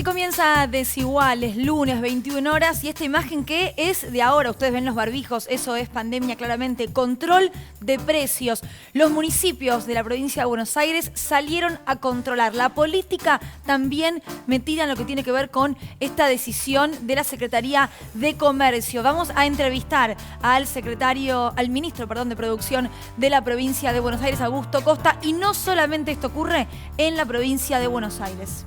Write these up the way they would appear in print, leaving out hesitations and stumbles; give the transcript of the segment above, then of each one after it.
comienza Desiguales, lunes, 21 horas, y esta imagen que es de ahora, ustedes ven los barbijos, eso es pandemia claramente, control de precios. Los municipios de la provincia de Buenos Aires salieron a controlar. La política también metida en lo que tiene que ver con esta decisión de la Secretaría de Comercio. Vamos a entrevistar al ministro de Producción de la provincia de Buenos Aires, Augusto Costa, y no solamente esto ocurre en la provincia de Buenos Aires.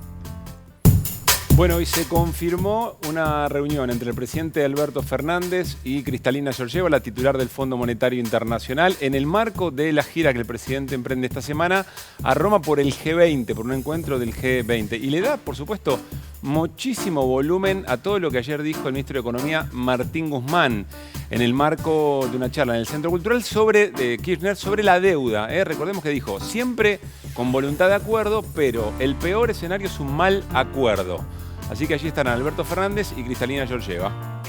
Bueno, hoy se confirmó una reunión entre el presidente Alberto Fernández y Cristalina Georgieva, la titular del Fondo Monetario Internacional, en el marco de la gira que el presidente emprende esta semana a Roma por el G20, por un encuentro del G20. Y le da, por supuesto, muchísimo volumen a todo lo que ayer dijo el ministro de Economía, Martín Guzmán, en el marco de una charla en el Centro Cultural de Kirchner sobre la deuda. Recordemos que dijo, siempre con voluntad de acuerdo, pero el peor escenario es un mal acuerdo. Así que allí están Alberto Fernández y Cristalina Georgieva.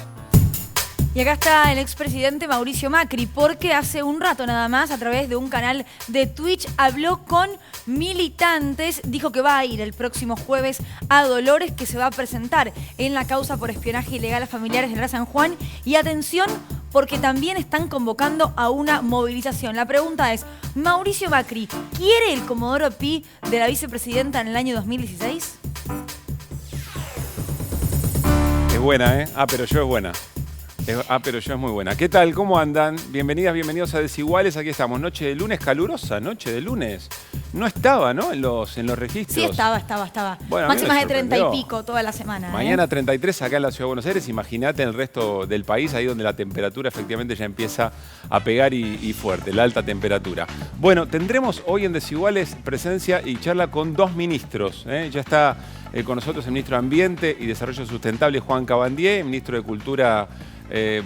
Y acá está el expresidente Mauricio Macri, porque hace un rato nada más, a través de un canal de Twitch, habló con militantes, dijo que va a ir el próximo jueves a Dolores, que se va a presentar en la causa por espionaje ilegal a familiares del Gran San Juan. Y atención, porque también están convocando a una movilización. La pregunta es, Mauricio Macri, ¿quiere el Comodoro Pi de la vicepresidenta en el año 2016? Es buena, ¿eh? Pero yo es buena. Pero yo es muy buena. ¿Qué tal? ¿Cómo andan? Bienvenidas, bienvenidos a Desiguales. Aquí estamos. Noche de lunes, calurosa noche de lunes. No estaba, ¿no? En los registros. Sí, estaba. Bueno, máximas de 30 y pico toda la semana. Mañana 33 acá en la Ciudad de Buenos Aires. Imagínate en el resto del país, ahí donde la temperatura efectivamente ya empieza a pegar y fuerte, la alta temperatura. Bueno, tendremos hoy en Desiguales presencia y charla con dos ministros. Ya está con nosotros el ministro de Ambiente y Desarrollo Sustentable, Juan Cabandier, el ministro de Cultura,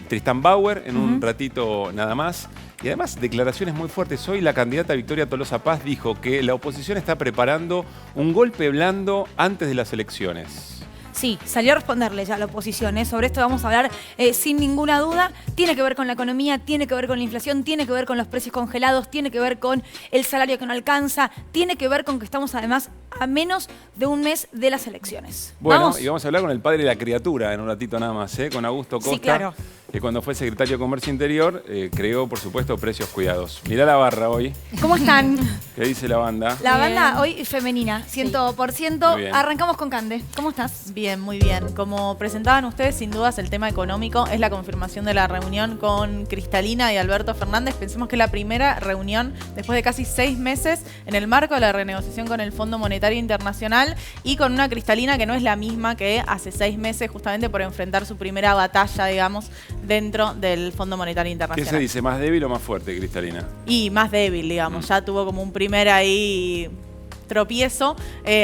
Tristán Bauer, en un ratito nada más. Y además, declaraciones muy fuertes. Hoy la candidata Victoria Tolosa Paz dijo que la oposición está preparando un golpe blando antes de las elecciones. Sí, salió a responderle ya a la oposición. Sobre esto vamos a hablar sin ninguna duda. Tiene que ver con la economía, tiene que ver con la inflación, tiene que ver con los precios congelados, tiene que ver con el salario que no alcanza, tiene que ver con que estamos además a menos de un mes de las elecciones. Bueno, ¿Vamos? Y vamos a hablar con el padre de la criatura en un ratito nada más, con Augusto Costa. Sí, claro. Que cuando fue secretario de Comercio Interior, creó, por supuesto, Precios Cuidados. Mirá la barra hoy. ¿Cómo están? ¿Qué dice la banda? La banda hoy femenina, 100%. Sí. Arrancamos con Cande. ¿Cómo estás? Bien, muy bien. Como presentaban ustedes, sin dudas el tema económico es la confirmación de la reunión con Cristalina y Alberto Fernández. Pensemos que es la primera reunión después de casi 6 meses en el marco de la renegociación con el Fondo Monetario Internacional y con una Cristalina que no es la misma que hace 6 meses, justamente por enfrentar su primera batalla, digamos, dentro del Fondo Monetario Internacional. ¿Qué se dice? ¿Más débil o más fuerte, Cristalina? Y más débil, digamos. Ya tuvo como un primer ahí tropiezo,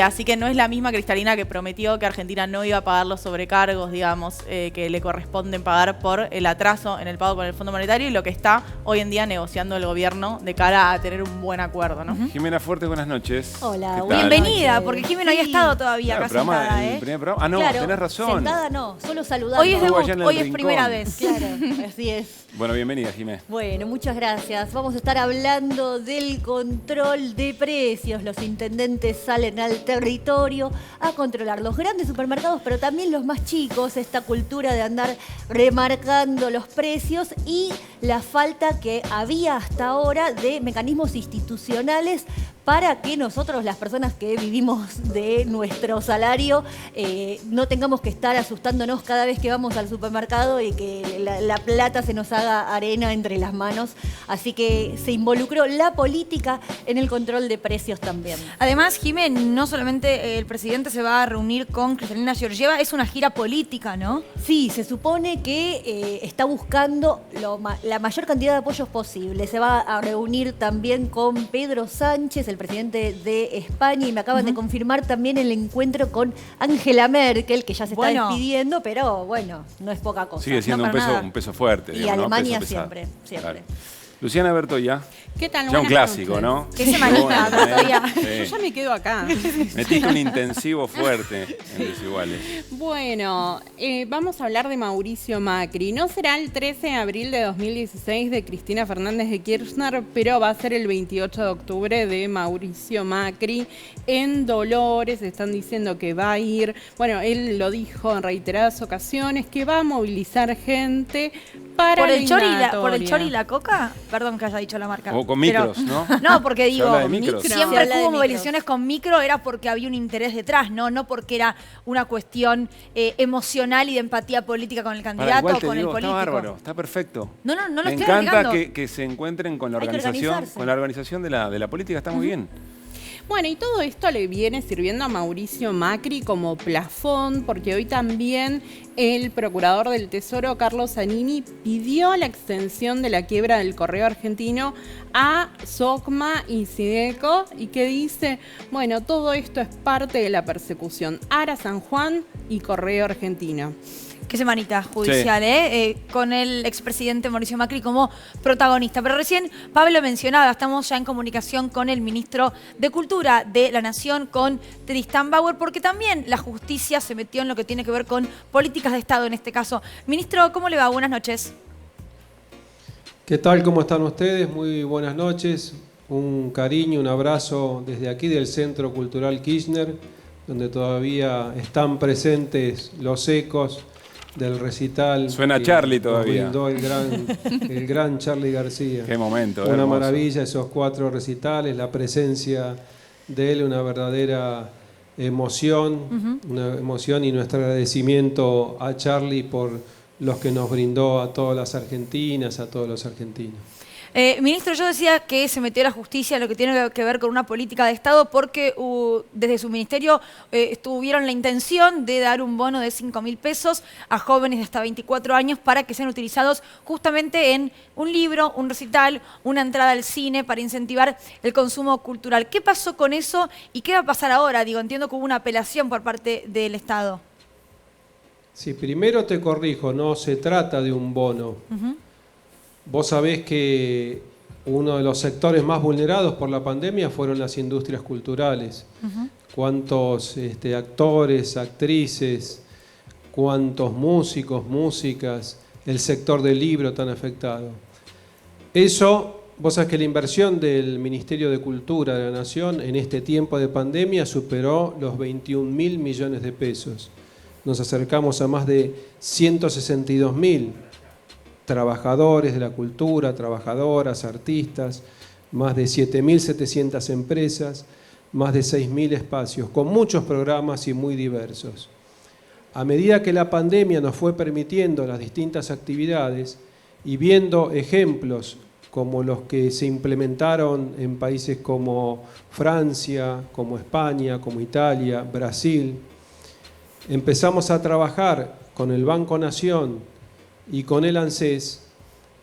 así que no es la misma Cristalina que prometió que Argentina no iba a pagar los sobrecargos, digamos, que le corresponden pagar por el atraso en el pago con el Fondo Monetario y lo que está hoy en día negociando el gobierno de cara a tener un buen acuerdo, ¿no? Jimena Fuertes, buenas noches. Hola, bienvenida, porque Jimena no había estado todavía acá sentada, el primer programa. No, claro, tenés razón. Sentada no, solo saludando. Hoy es debut, hoy es rincón. primera vez. Claro, así es. Bueno, bienvenida, Jimé. Bueno, muchas gracias. Vamos a estar hablando del control de precios. Los intendentes salen al territorio a controlar los grandes supermercados, pero también los más chicos, esta cultura de andar remarcando los precios y la falta que había hasta ahora de mecanismos institucionales para que nosotros, las personas que vivimos de nuestro salario, no tengamos que estar asustándonos cada vez que vamos al supermercado y que la plata se nos haga arena entre las manos. Así que se involucró la política en el control de precios también. Además, Jimé, no solamente el presidente se va a reunir con Cristalina Georgieva, es una gira política, ¿no? Sí, se supone que está buscando la mayor cantidad de apoyos posible. Se va a reunir también con Pedro Sánchez, el presidente de España, y me acaban de confirmar también el encuentro con Angela Merkel, que ya se está despidiendo, pero bueno, no es poca cosa. Sigue siendo un peso fuerte. Y digamos, Alemania ¿no? siempre. Claro. Luciana Bertoya. ¿Qué tal? Ya un Buenas clásico, noches. ¿no? ¿Qué semanita, Bertoya? Yo ya me quedo acá. Metiste un intensivo fuerte en Desiguales. Bueno, vamos a hablar de Mauricio Macri. No será el 13 de abril de 2016 de Cristina Fernández de Kirchner, pero va a ser el 28 de octubre de Mauricio Macri en Dolores. Están diciendo que va a ir, bueno, él lo dijo en reiteradas ocasiones, que va a movilizar gente para ¿Por el chori eliminatoria. y la coca? Perdón que haya dicho la marca. O con micros, ¿no? No, porque Se digo, habla de micros. Se siempre habla que de hubo micros. movilizaciones con micro era porque había un interés detrás, no porque era una cuestión emocional y de empatía política con el Para, candidato igual o te con digo, el político. está bárbaro, está perfecto. No lo Me estoy encanta agregando. que se encuentren con la Hay que organización, organizarse. con la organización de la política, está muy bien. Bueno, y todo esto le viene sirviendo a Mauricio Macri como plafón, porque hoy también el procurador del Tesoro, Carlos Zanini, pidió la extensión de la quiebra del Correo Argentino a SOCMA y Sideco, y que dice, bueno, todo esto es parte de la persecución. Ara San Juan y Correo Argentino. Qué semanita judicial, con el expresidente Mauricio Macri como protagonista. Pero recién Pablo mencionaba, estamos ya en comunicación con el ministro de Cultura de la Nación, con Tristán Bauer, porque también la justicia se metió en lo que tiene que ver con políticas de Estado en este caso. Ministro, ¿cómo le va? Buenas noches. ¿Qué tal? ¿Cómo están ustedes? Muy buenas noches. Un cariño, un abrazo desde aquí del Centro Cultural Kirchner, donde todavía están presentes los ecos del recital. Suena que Charlie nos todavía. brindó el gran Charlie García. Qué momento, Una hermoso. maravilla esos 4 recitales, la presencia de él, una verdadera emoción, una emoción, y nuestro agradecimiento a Charlie por los que nos brindó a todas las argentinas, a todos los argentinos. Ministro, yo decía que se metió la justicia en lo que tiene que ver con una política de Estado porque desde su ministerio tuvieron la intención de dar un bono de 5.000 pesos a jóvenes de hasta 24 años para que sean utilizados justamente en un libro, un recital, una entrada al cine para incentivar el consumo cultural. ¿Qué pasó con eso y qué va a pasar ahora? Digo, entiendo que hubo una apelación por parte del Estado. Sí, primero te corrijo, no se trata de un bono. Vos sabés que uno de los sectores más vulnerados por la pandemia fueron las industrias culturales. Cuántos actores, actrices, cuántos músicos, músicas, el sector del libro tan afectado. Eso, vos sabés que la inversión del Ministerio de Cultura de la Nación en este tiempo de pandemia superó los 21.000 millones de pesos. Nos acercamos a más de 162.000 trabajadores de la cultura, trabajadoras, artistas, más de 7.700 empresas, más de 6.000 espacios, con muchos programas y muy diversos. A medida que la pandemia nos fue permitiendo las distintas actividades y viendo ejemplos como los que se implementaron en países como Francia, como España, como Italia, Brasil, empezamos a trabajar con el Banco Nación y con el ANSES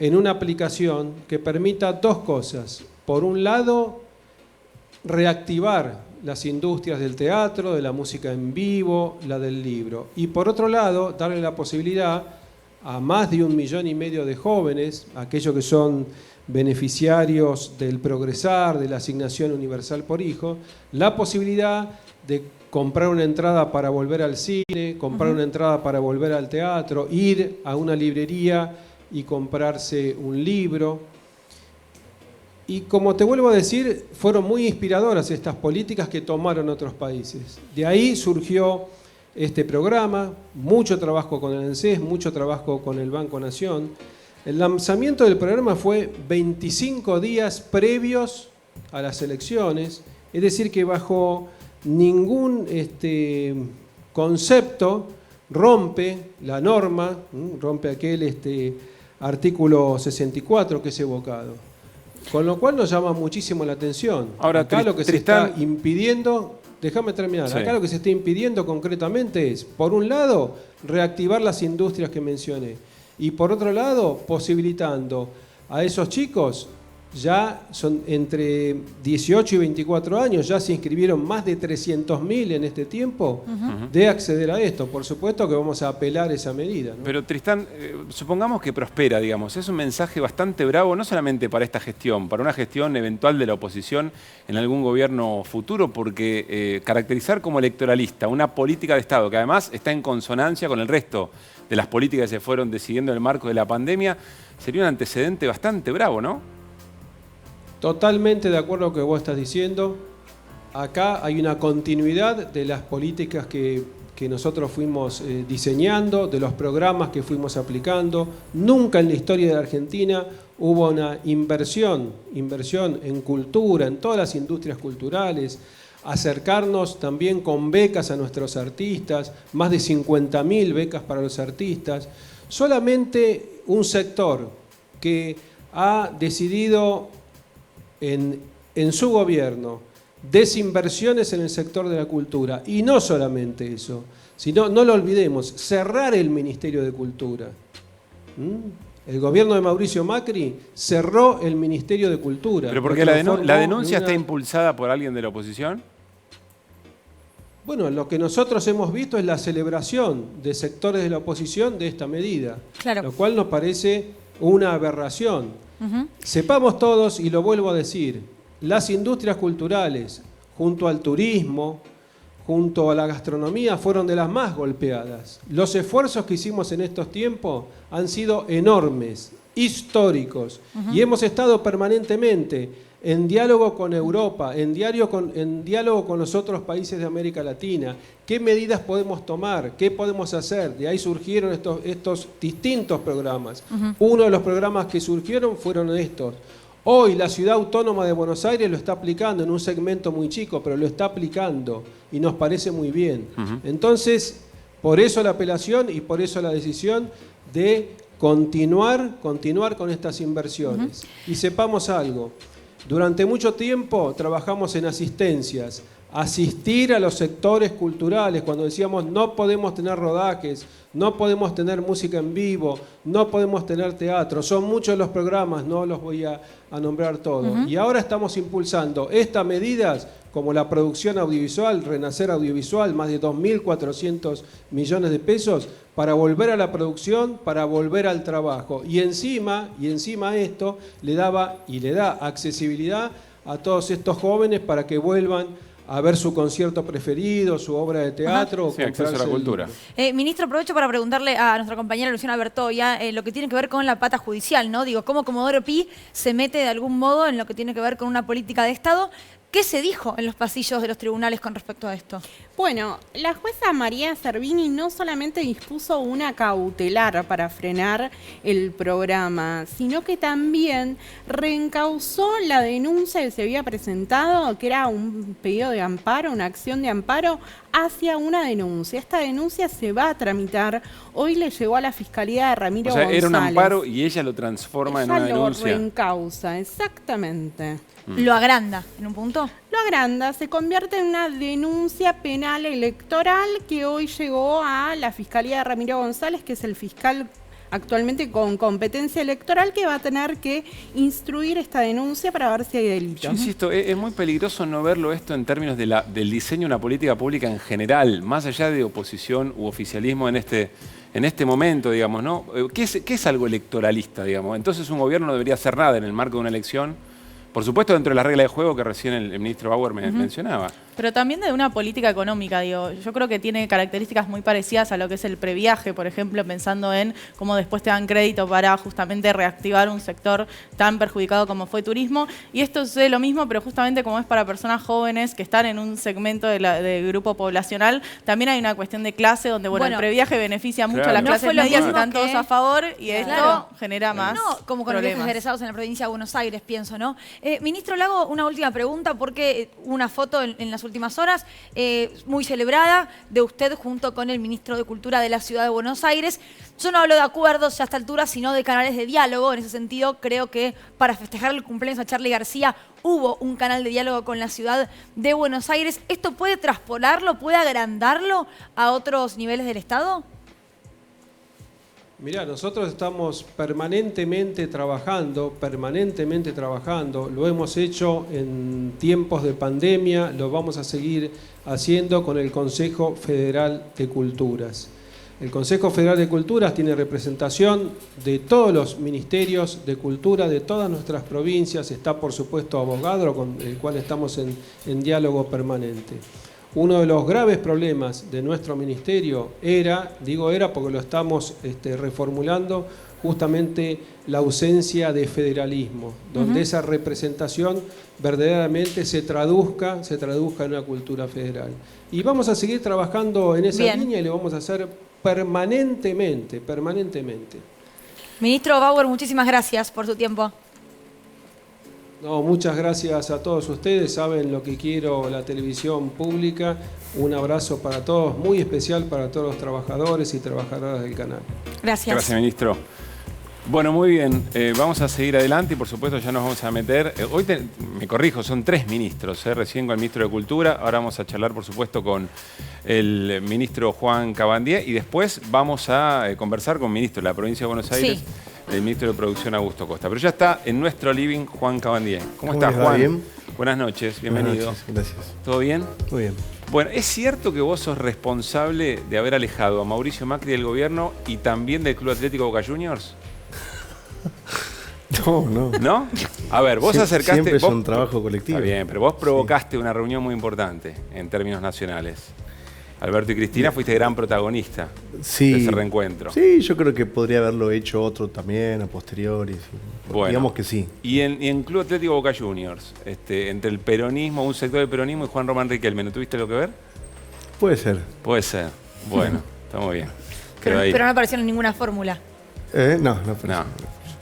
en una aplicación que permita 2 cosas. Por un lado, reactivar las industrias del teatro, de la música en vivo, la del libro. Y por otro lado, darle la posibilidad a más de 1,5 millones de jóvenes, aquellos que son beneficiarios del Progresar, de la Asignación Universal por Hijo, la posibilidad de comprar una entrada para volver al cine, comprar una entrada para volver al teatro, ir a una librería y comprarse un libro. Y como te vuelvo a decir, fueron muy inspiradoras estas políticas que tomaron otros países. De ahí surgió este programa, mucho trabajo con el ANSES, mucho trabajo con el Banco Nación. El lanzamiento del programa fue 25 días previos a las elecciones, es decir que bajo ningún concepto rompe la norma, rompe aquel artículo 64 que es evocado. Con lo cual nos llama muchísimo la atención. Ahora, acá lo que se Tristán, está impidiendo, déjame terminar, sí. Acá lo que se está impidiendo concretamente es, por un lado, reactivar las industrias que mencioné, y por otro lado, posibilitando a esos chicos Ya son entre 18 y 24 años, ya se inscribieron más de 300.000 en este tiempo de acceder a esto. Por supuesto que vamos a apelar esa medida, ¿no? Pero Tristán, supongamos que prospera, digamos. Es un mensaje bastante bravo, no solamente para esta gestión, para una gestión eventual de la oposición en algún gobierno futuro, porque caracterizar como electoralista una política de Estado que además está en consonancia con el resto de las políticas que se fueron decidiendo en el marco de la pandemia, sería un antecedente bastante bravo, ¿no? Totalmente de acuerdo con lo que vos estás diciendo. Acá hay una continuidad de las políticas que nosotros fuimos diseñando, de los programas que fuimos aplicando. Nunca en la historia de la Argentina hubo una inversión en cultura, en todas las industrias culturales, acercarnos también con becas a nuestros artistas, más de 50.000 becas para los artistas. Solamente un sector que ha decidido en su gobierno desinversiones en el sector de la cultura, y no solamente eso, sino, no lo olvidemos, cerrar el Ministerio de Cultura. El gobierno de Mauricio Macri cerró el Ministerio de Cultura. ¿Pero porque la denuncia está impulsada por alguien de la oposición? Bueno, lo que nosotros hemos visto es la celebración de sectores de la oposición de esta medida, Claro. lo cual nos parece una aberración. Sepamos todos, y lo vuelvo a decir, las industrias culturales, junto al turismo, junto a la gastronomía, fueron de las más golpeadas. Los esfuerzos que hicimos en estos tiempos han sido enormes, históricos, y hemos estado permanentemente en diálogo con Europa, en diálogo con los otros países de América Latina. ¿Qué medidas podemos tomar? ¿Qué podemos hacer? De ahí surgieron estos distintos programas. Uno de los programas que surgieron fueron estos. Hoy la Ciudad Autónoma de Buenos Aires lo está aplicando en un segmento muy chico, pero lo está aplicando y nos parece muy bien. Entonces, por eso la apelación y por eso la decisión de continuar con estas inversiones. Y sepamos algo. Durante mucho tiempo trabajamos en asistencias, asistir a los sectores culturales, cuando decíamos no podemos tener rodajes, no podemos tener música en vivo, no podemos tener teatro. Son muchos los programas, no los voy a nombrar todos. Y ahora estamos impulsando estas medidas como la producción audiovisual, Renacer Audiovisual, más de 2.400 millones de pesos, para volver a la producción, para volver al trabajo. Y encima esto le daba y le da accesibilidad a todos estos jóvenes para que vuelvan a ver su concierto preferido, su obra de teatro. O sí, acceso a la cultura. Ministro, aprovecho para preguntarle a nuestra compañera Luciana Bertoia lo que tiene que ver con la pata judicial, ¿no? Digo, ¿cómo Comodoro Pi se mete de algún modo en lo que tiene que ver con una política de Estado? ¿Qué se dijo en los pasillos de los tribunales con respecto a esto? Bueno, la jueza María Servini no solamente dispuso una cautelar para frenar el programa, sino que también reencauzó la denuncia que se había presentado, que era un pedido de amparo, una acción de amparo, hacia una denuncia. Esta denuncia se va a tramitar. Hoy le llegó a la Fiscalía de Ramiro González. Era un amparo y ella lo transforma en una denuncia. Ella lo reencauza, exactamente. ¿Lo agranda en un punto? Lo agranda, se convierte en una denuncia penal electoral que hoy llegó a la Fiscalía de Ramiro González, que es el fiscal actualmente con competencia electoral, que va a tener que instruir esta denuncia para ver si hay delito. Yo insisto, es muy peligroso no verlo esto en términos del diseño de una política pública en general, más allá de oposición u oficialismo en este momento, digamos, ¿no? ¿Qué es algo electoralista, digamos? Entonces un gobierno no debería hacer nada en el marco de una elección, por supuesto dentro de la regla de juego que recién el ministro Bauer mencionaba. Pero también de una política económica, digo. Yo creo que tiene características muy parecidas a lo que es el previaje, por ejemplo, pensando en cómo después te dan crédito para justamente reactivar un sector tan perjudicado como fue turismo. Y esto es lo mismo, pero justamente como es para personas jóvenes que están en un segmento de grupo poblacional, también hay una cuestión de clase donde, bueno, el previaje beneficia mucho a las clases medias, están todos a favor y esto genera más como con problemas. los egresados en la provincia de Buenos Aires, pienso, ¿no? Ministro, le hago una última pregunta porque una foto en las últimas horas, muy celebrada, de usted junto con el ministro de Cultura de la Ciudad de Buenos Aires. Yo no hablo de acuerdos a esta altura, sino de canales de diálogo. En ese sentido, creo que para festejar el cumpleaños a Charly García hubo un canal de diálogo con la Ciudad de Buenos Aires. ¿Esto puede traspolarlo, puede agrandarlo a otros niveles del Estado? Mirá, nosotros estamos permanentemente trabajando, lo hemos hecho en tiempos de pandemia, lo vamos a seguir haciendo con el Consejo Federal de Culturas. El Consejo Federal de Culturas tiene representación de todos los ministerios de cultura de todas nuestras provincias, está por supuesto Avogadro, con el cual estamos en diálogo permanente. Uno de los graves problemas de nuestro ministerio era porque lo estamos reformulando, justamente la ausencia de federalismo, donde esa representación verdaderamente se traduzca en una cultura federal. Y vamos a seguir trabajando en esa línea y lo vamos a hacer permanentemente. Ministro Bauer, muchísimas gracias por su tiempo. No, muchas gracias a todos ustedes, saben lo que quiero la televisión pública. Un abrazo para todos, muy especial para todos los trabajadores y trabajadoras del canal. Gracias. Gracias, ministro. Bueno, muy bien, vamos a seguir adelante y por supuesto ya nos vamos a meter. Hoy me corrijo, son 3 ministros, recién con el ministro de Cultura, ahora vamos a charlar por supuesto con el ministro Juan Cabandier y después vamos a conversar con el ministro de la provincia de Buenos Aires. Sí. El ministro de Producción Augusto Costa. Pero ya está en nuestro living Juan Cabandier. ¿Cómo estás, Juan? Bien. Buenas noches, bienvenido. Buenas noches, gracias. ¿Todo bien? Muy bien. Bueno, ¿es cierto que vos sos responsable de haber alejado a Mauricio Macri del gobierno y también del Club Atlético Boca Juniors? No. ¿No? A ver, vos acercaste... Siempre es un trabajo colectivo. Está bien, pero vos provocaste una reunión muy importante en términos nacionales. Alberto y Cristina fuiste gran protagonista de ese reencuentro. Sí, yo creo que podría haberlo hecho otro también a posteriori. Bueno, digamos que sí. Y en Club Atlético Boca Juniors, entre el peronismo, un sector del peronismo y Juan Román Riquelme, ¿no tuviste lo que ver? Puede ser. Puede ser. Bueno, está muy bien. Pero no apareció en ninguna fórmula. No.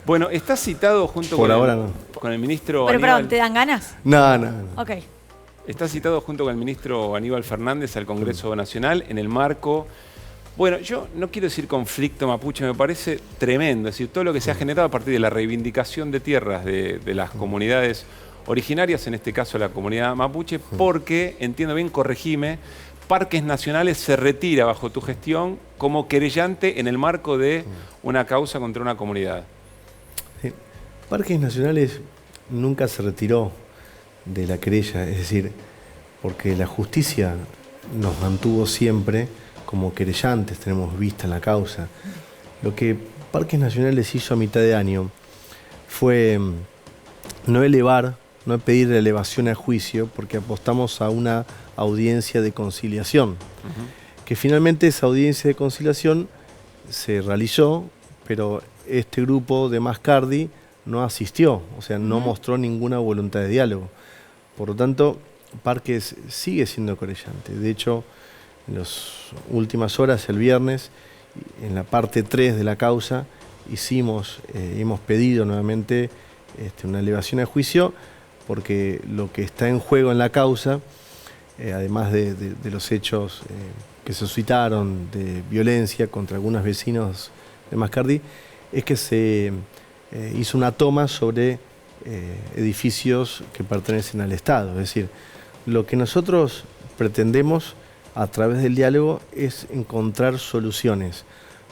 Bueno, estás citado junto con el ministro Pero Aníbal... perdón, ¿te dan ganas? No. Ok. Está citado junto con el ministro Aníbal Fernández al Congreso Nacional en el marco... Bueno, yo no quiero decir conflicto mapuche, me parece tremendo. Es decir, todo lo que se ha generado a partir de la reivindicación de tierras de las comunidades originarias, en este caso la comunidad mapuche, porque, entiendo bien, corregime, Parques Nacionales se retira bajo tu gestión como querellante en el marco de una causa contra una comunidad. Sí. Parques Nacionales nunca se retiró de la querella, es decir, porque la justicia nos mantuvo siempre como querellantes, tenemos vista en la causa. Lo que Parques Nacionales hizo a mitad de año fue no pedir la elevación a juicio, porque apostamos a una audiencia de conciliación, que finalmente esa audiencia de conciliación se realizó, pero este grupo de Mascardi no asistió, o sea, no mostró ninguna voluntad de diálogo. Por lo tanto, Parques sigue siendo querellante. De hecho, en las últimas horas, el viernes, en la parte 3 de la causa, hemos pedido nuevamente una elevación a juicio, porque lo que está en juego en la causa, además de los hechos que se suscitaron de violencia contra algunos vecinos de Mascardi, es que se hizo una toma sobre edificios que pertenecen al Estado. Es decir, lo que nosotros pretendemos a través del diálogo es encontrar soluciones.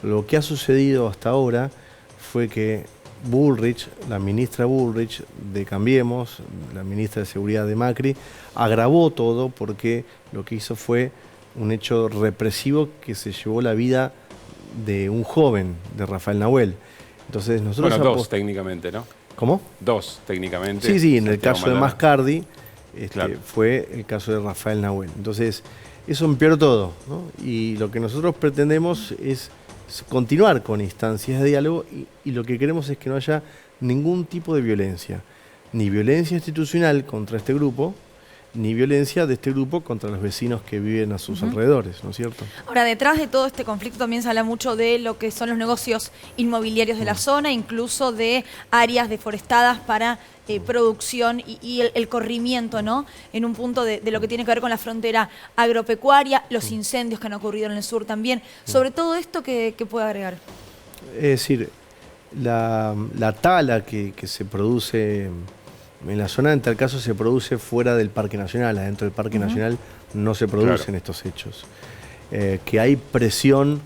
Lo que ha sucedido hasta ahora fue que Bullrich, la ministra Bullrich de Cambiemos, la ministra de Seguridad de Macri, agravó todo porque lo que hizo fue un hecho represivo que se llevó la vida de un joven, de Rafael Nahuel. Entonces nosotros... Bueno, 2 técnicamente, ¿no? ¿Cómo? 2 técnicamente. Sí, en el caso de Mascardi claro, fue el caso de Rafael Nahuel. Entonces, eso empeoró todo, ¿no? Y lo que nosotros pretendemos es continuar con instancias de diálogo y lo que queremos es que no haya ningún tipo de violencia, ni violencia institucional contra este grupo, ni violencia de este grupo contra los vecinos que viven a sus alrededores, ¿no es cierto? Ahora, detrás de todo este conflicto también se habla mucho de lo que son los negocios inmobiliarios de la zona, incluso de áreas deforestadas para producción y el corrimiento, ¿no? En un punto de lo que tiene que ver con la frontera agropecuaria, los incendios que han ocurrido en el sur también. Sobre todo esto, ¿qué puede agregar? Es decir, la tala que se produce en la zona, en tal caso, se produce fuera del Parque Nacional. Adentro del Parque Nacional no se producen estos hechos. Que hay presión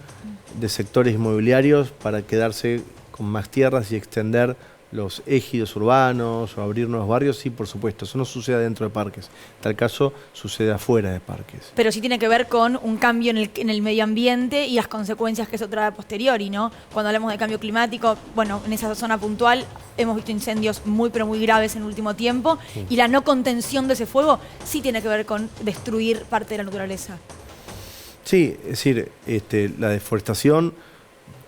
de sectores inmobiliarios para quedarse con más tierras y extender los ejidos urbanos o abrir nuevos barrios, sí, por supuesto. Eso no sucede dentro de parques. En tal caso, sucede afuera de parques. Pero sí tiene que ver con un cambio en el medio ambiente y las consecuencias que eso trae a posteriori, ¿no? Cuando hablamos de cambio climático, bueno, en esa zona puntual hemos visto incendios muy, pero muy graves en el último tiempo, y la no contención de ese fuego sí tiene que ver con destruir parte de la naturaleza. Sí, es decir, la deforestación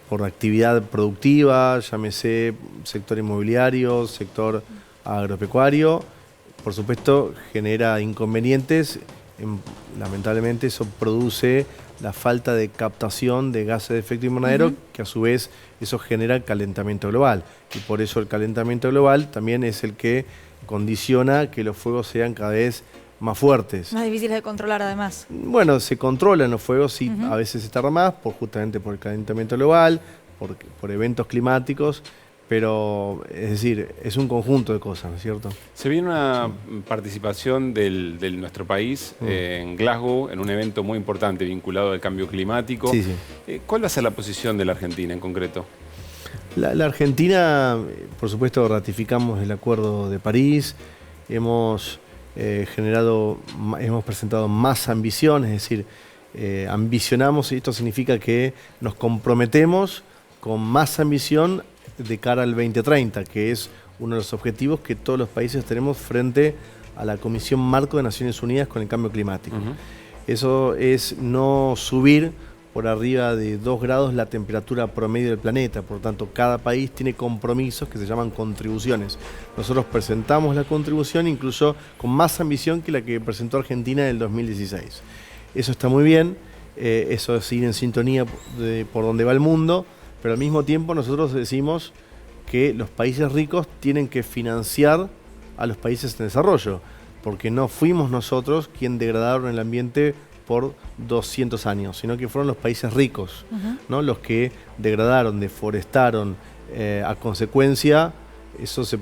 por actividad productiva, llámese sector inmobiliario, sector agropecuario, por supuesto genera inconvenientes. Lamentablemente eso produce la falta de captación de gases de efecto invernadero, que a su vez eso genera calentamiento global. Y por eso el calentamiento global también es el que condiciona que los fuegos sean cada vez más fuertes. Más difíciles de controlar, además. Bueno, se controlan los fuegos, sí, a veces se tarda más, justamente por el calentamiento global, por eventos climáticos, pero es decir, es un conjunto de cosas, ¿no es cierto? Se viene una participación de nuestro país en Glasgow, en un evento muy importante vinculado al cambio climático. Sí, sí. ¿Cuál va a ser la posición de la Argentina en concreto? La Argentina, por supuesto, ratificamos el Acuerdo de París, hemos presentado más ambición, es decir, ambicionamos, y esto significa que nos comprometemos con más ambición de cara al 2030, que es uno de los objetivos que todos los países tenemos frente a la Comisión Marco de Naciones Unidas con el Cambio Climático. Eso es no subir por arriba de 2 grados la temperatura promedio del planeta. Por lo tanto, cada país tiene compromisos que se llaman contribuciones. Nosotros presentamos la contribución incluso con más ambición que la que presentó Argentina en el 2016. Eso está muy bien, eso es ir en sintonía por donde va el mundo, pero al mismo tiempo nosotros decimos que los países ricos tienen que financiar a los países en desarrollo, porque no fuimos nosotros quien degradaron el ambiente por 200 años, sino que fueron los países ricos, ¿no? Los que degradaron, deforestaron, a consecuencia,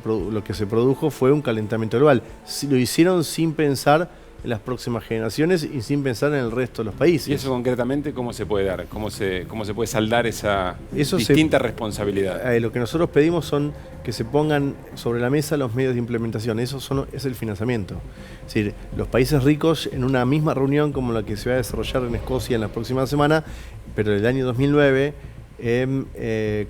lo que se produjo fue un calentamiento global. Lo hicieron sin pensar en las próximas generaciones y sin pensar en el resto de los países. ¿Y eso concretamente cómo se puede dar? ¿Cómo se puede saldar esa distinta responsabilidad? Lo que nosotros pedimos son que se pongan sobre la mesa los medios de implementación. Eso es el financiamiento. Es decir, los países ricos en una misma reunión como la que se va a desarrollar en Escocia en la próxima semana, pero en el año 2009, en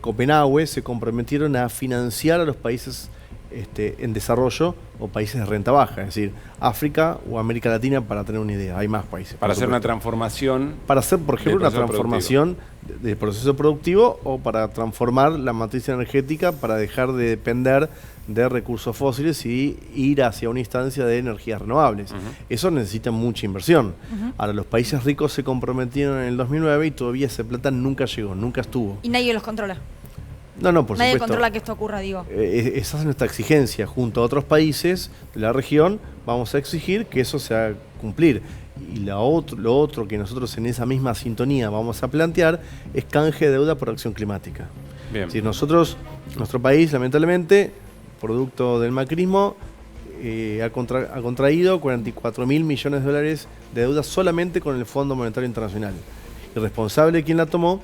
Copenhague se comprometieron a financiar a los países en desarrollo o países de renta baja, es decir, África o América Latina, para tener una idea. Hay más países. Para hacer una transformación. Para hacer, por ejemplo, una transformación del proceso productivo o para transformar la matriz energética para dejar de depender de recursos fósiles y ir hacia una instancia de energías renovables. Eso necesita mucha inversión. Ahora, los países ricos se comprometieron en el 2009 y todavía esa plata nunca llegó, nunca estuvo. Y nadie los controla. No, por supuesto. Nadie controla que esto ocurra, digo. Esa es nuestra exigencia. Junto a otros países de la región, vamos a exigir que eso se haga cumplir. Y lo otro que nosotros en esa misma sintonía vamos a plantear es canje de deuda por acción climática. Bien. Es decir, nuestro país, lamentablemente, producto del macrismo, ha contraído 44.000 millones de dólares de deuda solamente con el Fondo Monetario Internacional. Y responsable de quien la tomó,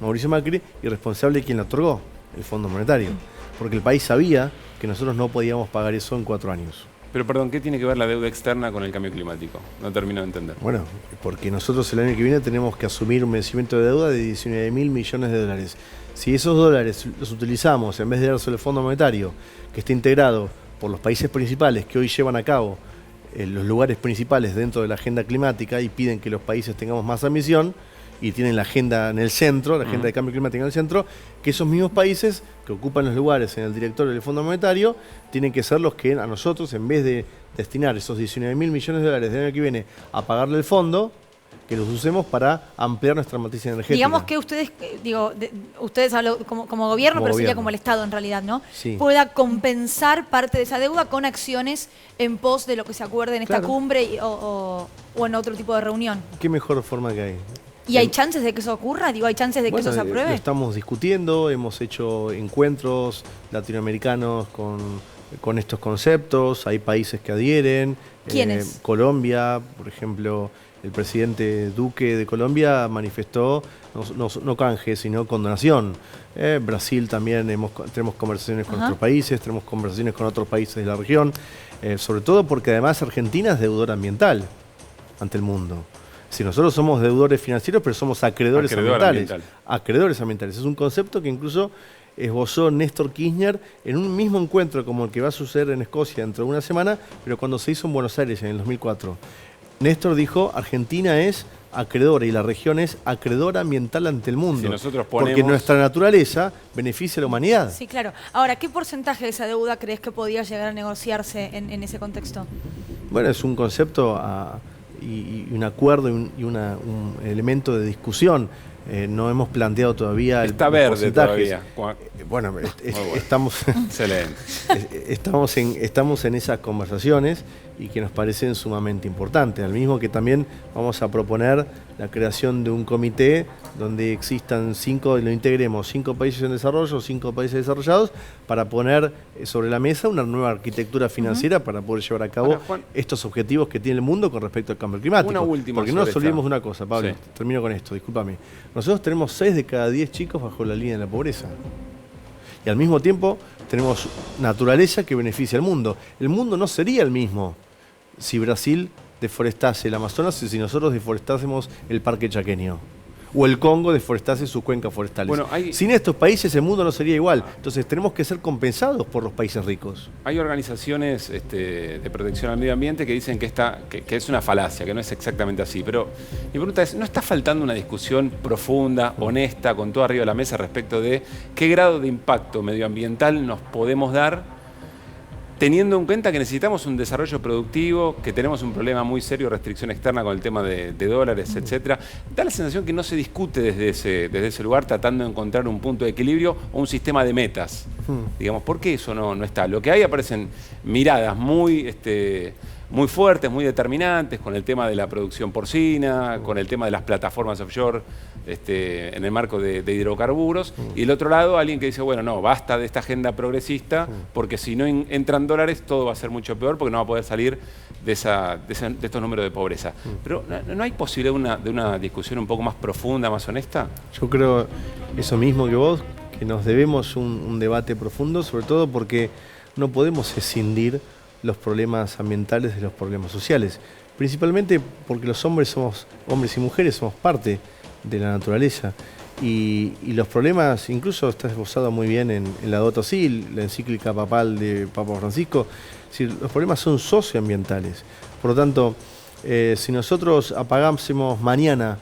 Mauricio Macri, y responsable de quien la otorgó, el Fondo Monetario. Porque el país sabía que nosotros no podíamos pagar eso en 4 años. Pero perdón, ¿qué tiene que ver la deuda externa con el cambio climático? No termino de entender. Bueno, porque nosotros el año que viene tenemos que asumir un vencimiento de deuda de 19.000 millones de dólares. Si esos dólares los utilizamos, en vez de dárselo al Fondo Monetario, que está integrado por los países principales que hoy llevan a cabo los lugares principales dentro de la agenda climática y piden que los países tengamos más ambición, y tienen la agenda en el centro, la agenda de cambio climático en el centro, que esos mismos países que ocupan los lugares en el directorio del Fondo Monetario tienen que ser los que a nosotros, en vez de destinar esos 19.000 millones de dólares del año que viene a pagarle el fondo, que los usemos para ampliar nuestra matriz energética. Digamos que ustedes, ustedes como gobierno, pero sería como el Estado en realidad, ¿no? Sí. Pueda compensar parte de esa deuda con acciones en pos de lo que se acuerde en esta cumbre o en otro tipo de reunión. ¿Qué mejor forma que hay? ¿Y hay chances de que eso ocurra? ¿Hay chances de que eso se apruebe? Lo estamos discutiendo, hemos hecho encuentros latinoamericanos con con estos conceptos, hay países que adhieren. ¿Quiénes? Colombia, por ejemplo, el presidente Duque de Colombia manifestó no canje, sino condonación. Brasil también tenemos conversaciones con otros países, tenemos conversaciones con otros países de la región, sobre todo porque además Argentina es deudora ambiental ante el mundo. Si nosotros somos deudores financieros, pero somos acreedores ambientales. Acreedores ambientales. Es un concepto que incluso esbozó Néstor Kirchner en un mismo encuentro como el que va a suceder en Escocia dentro de una semana, pero cuando se hizo en Buenos Aires en el 2004. Néstor dijo, Argentina es acreedora y la región es acreedora ambiental ante el mundo. Si nosotros ponemos... Porque nuestra naturaleza beneficia a la humanidad. Sí, claro. Ahora, ¿qué porcentaje de esa deuda crees que podría llegar a negociarse en ese contexto? Bueno, es un concepto y un acuerdo y un elemento de discusión. No hemos planteado todavía Está verde todavía. Bueno, estamos, Excelente. estamos en esas conversaciones y que nos parecen sumamente importantes. Al mismo que también vamos a proponer la creación de un comité donde existan lo integremos 5 países en desarrollo, 5 países desarrollados, para poner sobre la mesa una nueva arquitectura financiera para poder llevar a cabo estos objetivos que tiene el mundo con respecto al cambio climático. Una última. Porque no nos olvidemos de una cosa, Pablo, Sí. termino con esto, discúlpame. Nosotros tenemos 6 de cada 10 chicos bajo la línea de la pobreza. Y al mismo tiempo tenemos naturaleza que beneficia al mundo. El mundo no sería el mismo si Brasil deforestase el Amazonas y si nosotros deforestásemos el Parque Chaqueño. O el Congo deforestase sus cuencas forestales. Bueno, sin estos países el mundo no sería igual. Entonces tenemos que ser compensados por los países ricos. Hay organizaciones de protección al medio ambiente que dicen que es una falacia, que no es exactamente así. Pero mi pregunta es, ¿no está faltando una discusión profunda, honesta, con todo arriba de la mesa respecto de qué grado de impacto medioambiental nos podemos dar, teniendo en cuenta que necesitamos un desarrollo productivo, que tenemos un problema muy serio de restricción externa con el tema de dólares, etcétera? Da la sensación que no se discute desde ese lugar, tratando de encontrar un punto de equilibrio o un sistema de metas. Digamos, ¿por qué eso no está? Lo que hay aparecen miradas muy fuertes, muy determinantes, con el tema de la producción porcina, con el tema de las plataformas offshore en el marco de hidrocarburos, y del otro lado alguien que dice, bueno, no, basta de esta agenda progresista, porque si no entran dólares todo va a ser mucho peor, porque no va a poder salir de estos números de pobreza. Pero ¿no hay posibilidad de una discusión un poco más profunda, más honesta? Yo creo eso mismo que vos, que nos debemos un debate profundo, sobre todo porque no podemos escindir los problemas ambientales de los problemas sociales. Principalmente porque los hombres y mujeres, somos parte de la naturaleza. Y los problemas, incluso está esbozado muy bien en la Laudato Si, la encíclica papal de Papa Francisco, es decir, los problemas son socioambientales. Por lo tanto, si nosotros apagásemos mañana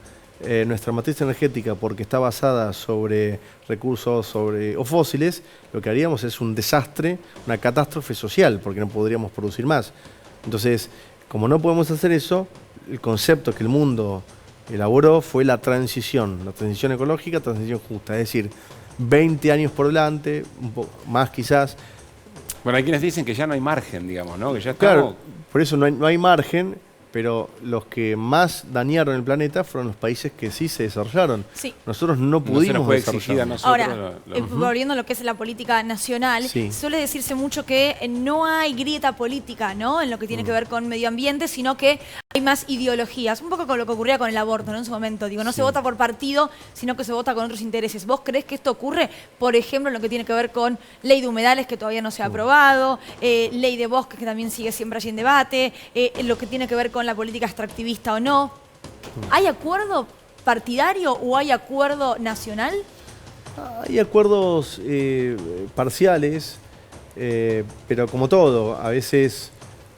nuestra matriz energética porque está basada sobre recursos o fósiles, lo que haríamos es un desastre, una catástrofe social, porque no podríamos producir más. Entonces, como no podemos hacer eso, el concepto que el mundo elaboró fue la transición ecológica, transición justa, es decir, 20 años por delante, un poco más quizás. Bueno, hay quienes dicen que ya no hay margen, digamos, ¿no? Que ya Claro, por eso no hay margen, pero los que más dañaron el planeta fueron los países que sí se desarrollaron. Sí. Nosotros no pudimos se nos puede exigir a nosotros. Ahora, volviendo a lo que es la política nacional, Sí. suele decirse mucho que no hay grieta política, ¿no?, en lo que tiene que ver con medio ambiente, sino que hay más ideologías. Un poco con lo que ocurría con el aborto, ¿no?, en su momento. Digo, no se vota por partido, sino que se vota con otros intereses. ¿Vos creés que esto ocurre, por ejemplo, en lo que tiene que ver con ley de humedales, que todavía no se ha aprobado, ley de bosques, que también sigue siempre allí en debate, lo que tiene que ver con la política extractivista o no? ¿Hay acuerdo partidario o hay acuerdo nacional? Hay acuerdos parciales, pero como todo, a veces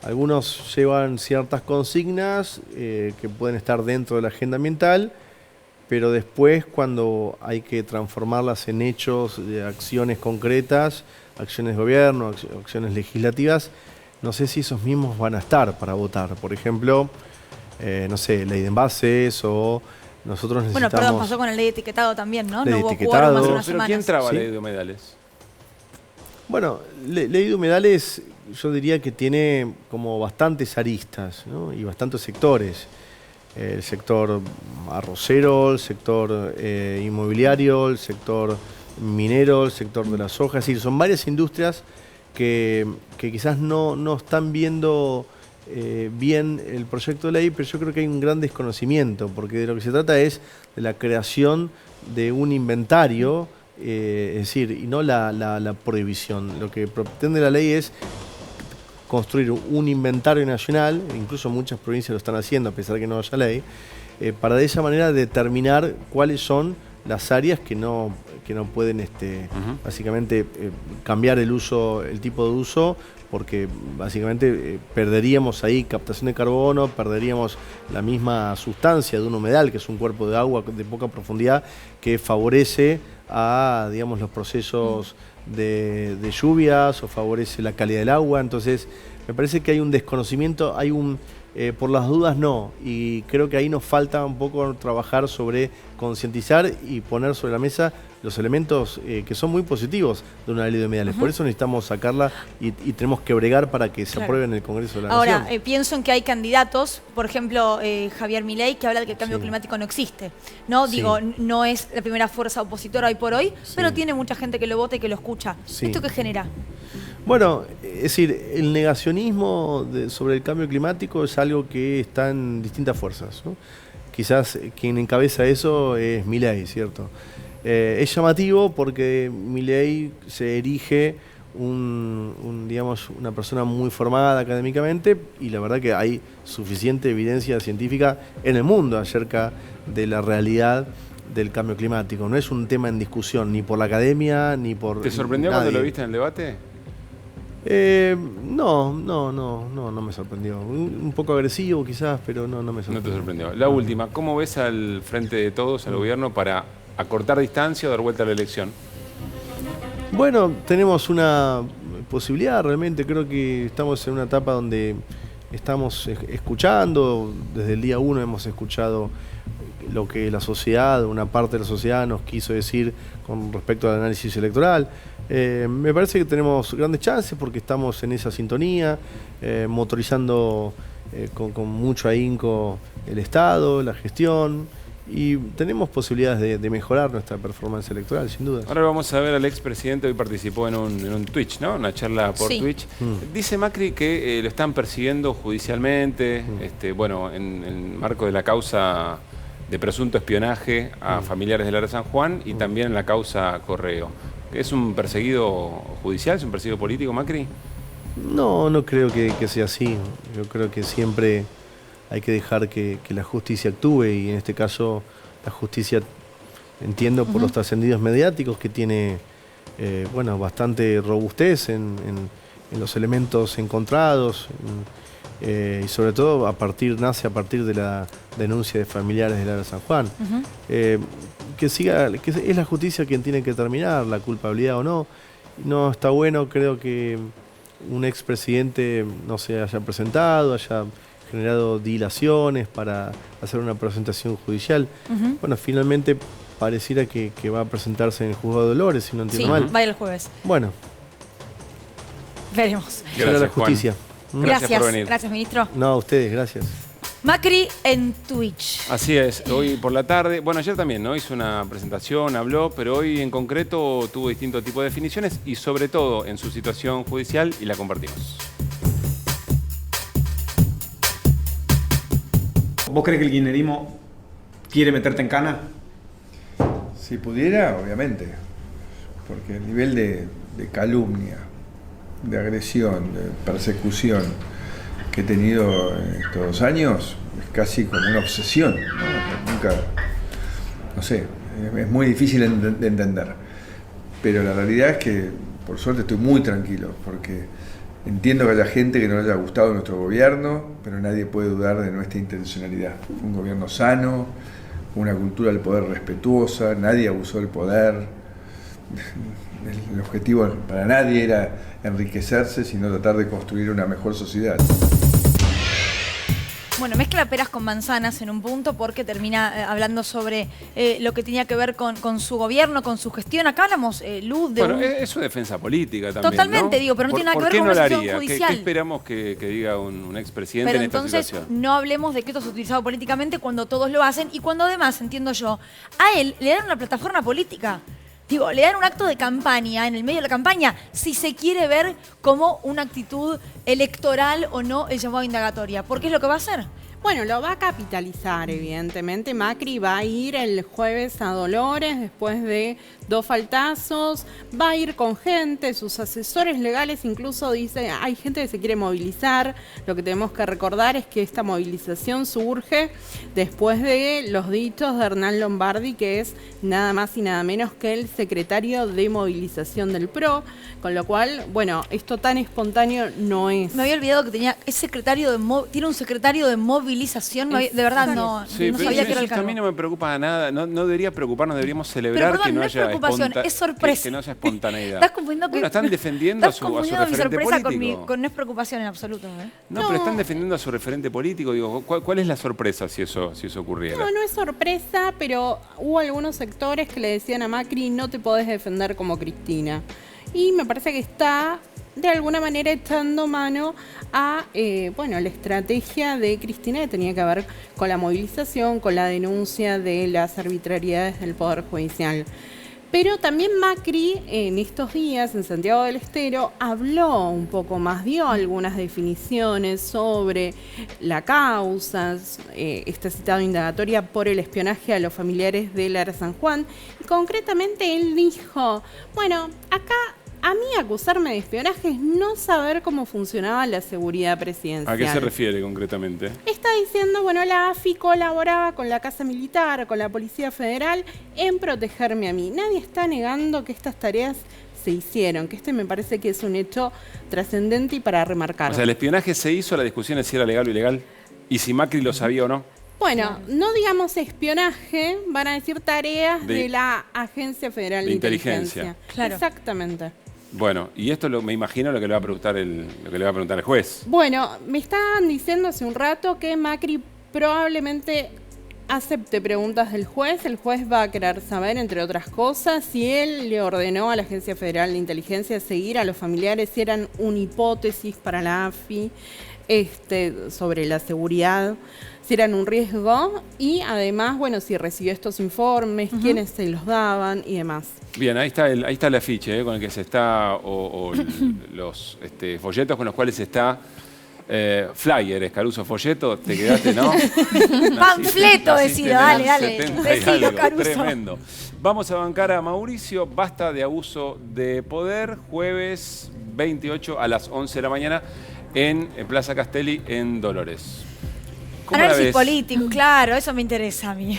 algunos llevan ciertas consignas que pueden estar dentro de la agenda ambiental, pero después cuando hay que transformarlas en hechos de acciones concretas, acciones de gobierno, acciones legislativas, no sé si esos mismos van a estar para votar. Por ejemplo, no sé, ley de envases o nosotros necesitamos... Bueno, perdón, pasó con la ley de etiquetado también, ¿no? Ley No de hubo etiquetado. quórum hace unas Pero semanas. ¿quién traba ¿Sí? la ley de humedales? Bueno, ley de humedales yo diría que tiene como bastantes aristas, ¿no?, y bastantes sectores. El sector arrocero, el sector inmobiliario, el sector minero, el sector de la soja. Es decir, son varias industrias que quizás no están viendo bien el proyecto de ley, pero yo creo que hay un gran desconocimiento, porque de lo que se trata es de la creación de un inventario, es decir, y no la prohibición. Lo que pretende la ley es construir un inventario nacional, incluso muchas provincias lo están haciendo a pesar de que no haya ley, para de esa manera determinar cuáles son las áreas que no pueden básicamente cambiar el tipo de uso, porque básicamente perderíamos ahí captación de carbono, perderíamos la misma sustancia de un humedal, que es un cuerpo de agua de poca profundidad que favorece a, digamos, los procesos de lluvias o favorece la calidad del agua. Entonces me parece que hay un desconocimiento, hay un por las dudas no, y creo que ahí nos falta un poco trabajar sobre concientizar y poner sobre la mesa los elementos que son muy positivos de una ley de humedales. Por eso necesitamos sacarla y tenemos que bregar para que se apruebe en el Congreso de la Nación. Ahora, pienso en que hay candidatos, por ejemplo, Javier Milei, que habla de que el cambio climático no existe. ¿No? Sí. Digo, no es la primera fuerza opositora hoy por hoy, pero tiene mucha gente que lo vota y que lo escucha. Sí. ¿Esto qué genera? Bueno, es decir, el negacionismo sobre el cambio climático es algo que está en distintas fuerzas, ¿no? Quizás quien encabeza eso es Milei, ¿cierto? Es llamativo porque Milei se erige digamos, una persona muy formada académicamente, y la verdad que hay suficiente evidencia científica en el mundo acerca de la realidad del cambio climático. No es un tema en discusión ni por la academia ni por ¿Te sorprendió nadie. cuando lo viste en el debate? No me sorprendió. Un poco agresivo quizás, pero no me sorprendió. No te sorprendió. La última, ¿cómo ves al frente de todos, al gobierno, para acortar distancia o dar vuelta a la elección? Bueno, tenemos una posibilidad realmente. Creo que estamos en una etapa donde estamos escuchando, desde el día 1 hemos escuchado lo que la sociedad, una parte de la sociedad nos quiso decir con respecto al análisis electoral. Me parece que tenemos grandes chances porque estamos en esa sintonía, motorizando con mucho ahínco el Estado, la gestión, y tenemos posibilidades de mejorar nuestra performance electoral, sin duda. Ahora vamos a ver al expresidente, hoy participó en un Twitch, ¿no? Una charla por Twitch. Dice Macri que lo están persiguiendo judicialmente, bueno, en el marco de la causa de presunto espionaje a familiares del Área San Juan y también en la causa Correo. ¿Es un perseguido judicial, es un perseguido político, Macri? No creo que sea así. Yo creo que siempre hay que dejar que la justicia actúe, y en este caso la justicia, entiendo por los trascendidos mediáticos, que tiene bueno, bastante robustez en los elementos encontrados, y sobre todo nace a partir de la denuncia de familiares del Área San Juan. Que es la justicia quien tiene que determinar la culpabilidad o no. No está bueno, creo que un expresidente no se haya presentado, haya generado dilaciones para hacer una presentación judicial. Bueno, finalmente pareciera que va a presentarse en el juzgado de Dolores, si no entiendo mal. Va a ir el jueves. Bueno, Veremos. será la justicia. Gracias por venir. Gracias, ministro. No, a ustedes, gracias. Macri en Twitch. Así es, hoy por la tarde, bueno, ayer también, ¿no? Hizo una presentación, habló, pero hoy en concreto tuvo distintos tipos de definiciones y sobre todo en su situación judicial, y la compartimos. ¿Vos crees que el kirchnerismo quiere meterte en cana? Si pudiera, obviamente, porque el nivel de calumnia, de agresión, de persecución que he tenido en estos años es casi como una obsesión, ¿no? Nunca, no sé, es muy difícil de entender. Pero la realidad es que, por suerte, estoy muy tranquilo, porque entiendo que haya gente que no le haya gustado nuestro gobierno, pero nadie puede dudar de nuestra intencionalidad. Fue un gobierno sano, una cultura del poder respetuosa, nadie abusó del poder. El objetivo para nadie era enriquecerse, sino tratar de construir una mejor sociedad. Bueno, mezcla peras con manzanas en un punto porque termina hablando sobre lo que tenía que ver con su gobierno, con su gestión. Acá hablamos, Luz, de Bueno, es su defensa política también, Totalmente, ¿no? digo, pero no tiene nada que ver ¿Por con qué no una la gestión haría? judicial. ¿Qué esperamos que diga un expresidente Pero en esta entonces situación? no hablemos de que esto es utilizado políticamente cuando todos lo hacen y cuando además, entiendo yo, a él le dan una plataforma política. Digo, le dan un acto de campaña, en el medio de la campaña, si se quiere ver como una actitud electoral o no el llamado a indagatoria. ¿Por qué es lo que va a hacer? Bueno, lo va a capitalizar, evidentemente. Macri va a ir el jueves a Dolores después de 2 faltazos, va a ir con gente, sus asesores legales incluso dicen, hay gente que se quiere movilizar. Lo que tenemos que recordar es que esta movilización surge después de los dichos de Hernán Lombardi, que es nada más y nada menos que el secretario de movilización del PRO, con lo cual, bueno, esto tan espontáneo no es. Me había olvidado que tiene un secretario de movilización, de verdad no Sí, pero sabía que era el eso a mí cargo. no me preocupa nada, no debería preocuparnos, deberíamos celebrar Pero, perdón, que no no es haya preocupación, es sorpresa. que no haya espontaneidad. Estás confundiendo que... Bueno, están defendiendo a su confundiendo mi referente sorpresa político. no es preocupación en absoluto. No, pero están defendiendo a su referente político. Digo, ¿cuál es la sorpresa si eso ocurriera? No, no es sorpresa, pero hubo algunos sectores que le decían a Macri, no te podés defender como Cristina. Y me parece que está, de alguna manera, echando mano a la estrategia de Cristina, que tenía que ver con la movilización, con la denuncia de las arbitrariedades del Poder Judicial. Pero también Macri, en estos días, en Santiago del Estero, habló un poco más, dio algunas definiciones sobre la causa, esta citada indagatoria por el espionaje a los familiares de Lara San Juan. Y concretamente él dijo, bueno, acá a mí acusarme de espionaje es no saber cómo funcionaba la seguridad presidencial. ¿A qué se refiere concretamente? Está diciendo, bueno, la AFI colaboraba con la Casa Militar, con la Policía Federal, en protegerme a mí. Nadie está negando que estas tareas se hicieron, que este me parece que es un hecho trascendente y para remarcar. O sea, el espionaje se hizo, la discusión es si era legal o ilegal, y si Macri lo sabía o no. Bueno, no digamos espionaje, van a decir tareas de la Agencia Federal de Inteligencia. Claro. Exactamente. Bueno, y esto me imagino lo que le va a preguntar el juez. Bueno, me estaban diciendo hace un rato que Macri probablemente acepte preguntas del juez. El juez va a querer saber, entre otras cosas, si él le ordenó a la Agencia Federal de Inteligencia seguir a los familiares, si eran una hipótesis para la AFI sobre la seguridad, si eran un riesgo, y además, bueno, si recibió estos informes, quiénes se los daban y demás. Bien, ahí está el afiche con el que se está, los folletos con los cuales se está. Flyer, Caruso, folleto, te quedaste, ¿no? Panfleto, decido, dale. Decido, Caruso. Tremendo. Vamos a bancar a Mauricio, basta de abuso de poder, jueves 28 a las 11 de la mañana en Plaza Castelli, en Dolores. ¿Cómo la Análisis ves? político, claro, eso me interesa a mí.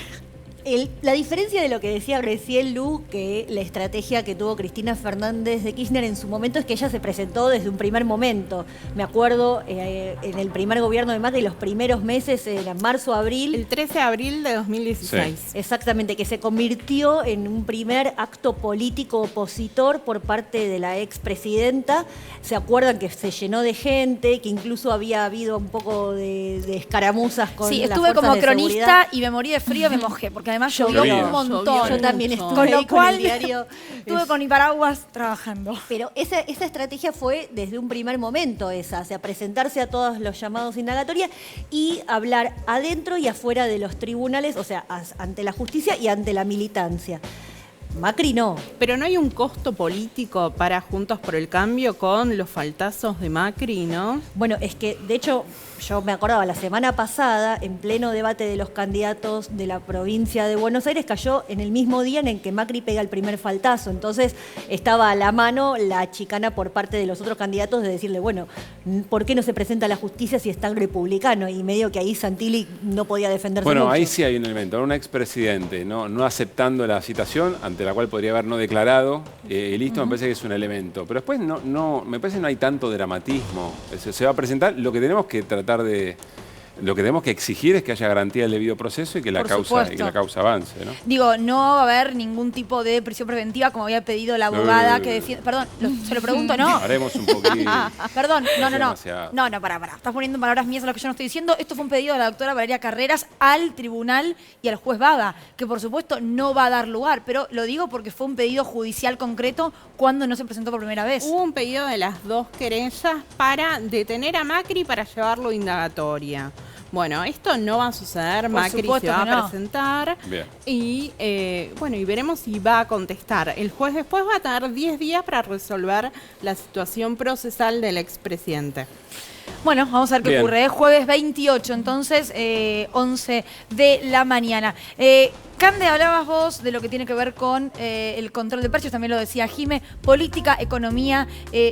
La diferencia de lo que decía recién Lu, que la estrategia que tuvo Cristina Fernández de Kirchner en su momento es que ella se presentó desde un primer momento. Me acuerdo en el primer gobierno de Macri, los primeros meses, en marzo, abril. El 13 de abril de 2016. Sí. Exactamente, que se convirtió en un primer acto político opositor por parte de la expresidenta. ¿Se acuerdan que se llenó de gente, que incluso había habido un poco de escaramuzas con Sí, las estuve fuerzas como de cronista seguridad? y me morí de frío, me mojé, porque además Llovía. llovió un montón. Yo también mucho. estuve Con lo ahí cual, el diario. estuve con mi paraguas trabajando. Pero esa estrategia fue desde un primer momento o sea, presentarse a todos los llamados indagatorias y hablar adentro y afuera de los tribunales, o sea, ante la justicia y ante la militancia. Macri no. Pero no hay un costo político para Juntos por el Cambio con los faltazos de Macri, ¿no? Bueno, es que, de hecho, yo me acordaba, la semana pasada, en pleno debate de los candidatos de la provincia de Buenos Aires, cayó en el mismo día en el que Macri pega el primer faltazo. Entonces, estaba a la mano la chicana por parte de los otros candidatos de decirle, bueno, ¿por qué no se presenta a la justicia si es tan republicano? Y medio que ahí Santilli no podía defenderse Bueno, mucho. ahí sí hay un elemento. Un expresidente no aceptando la citación, ante la cual podría haber no declarado, listo, me parece que es un elemento. Pero después me parece que no hay tanto dramatismo. Se va a presentar, lo que tenemos que exigir es que haya garantía del debido proceso y que la Por causa supuesto. avance, ¿no? Digo, no va a haber ningún tipo de prisión preventiva como había pedido la abogada que defiende. Perdón, se lo pregunto, ¿no? Haremos un poquito. Perdón, no. Demasiado. No, pará. Estás poniendo en palabras mías a lo que yo no estoy diciendo. Esto fue un pedido de la doctora Valeria Carreras al tribunal y al juez Baba, que por supuesto no va a dar lugar, pero lo digo porque fue un pedido judicial concreto cuando no se presentó por primera vez. Hubo un pedido de las dos querellas para detener a Macri para llevarlo a indagatoria. Bueno, esto no va a suceder, Macri se va a presentar y y veremos si va a contestar. El juez después va a tener 10 días para resolver la situación procesal del expresidente. Bueno, vamos a ver qué ocurre. Es jueves 28, entonces 11 de la mañana. Cande, hablabas vos de lo que tiene que ver con el control de precios, también lo decía Jime, política, economía,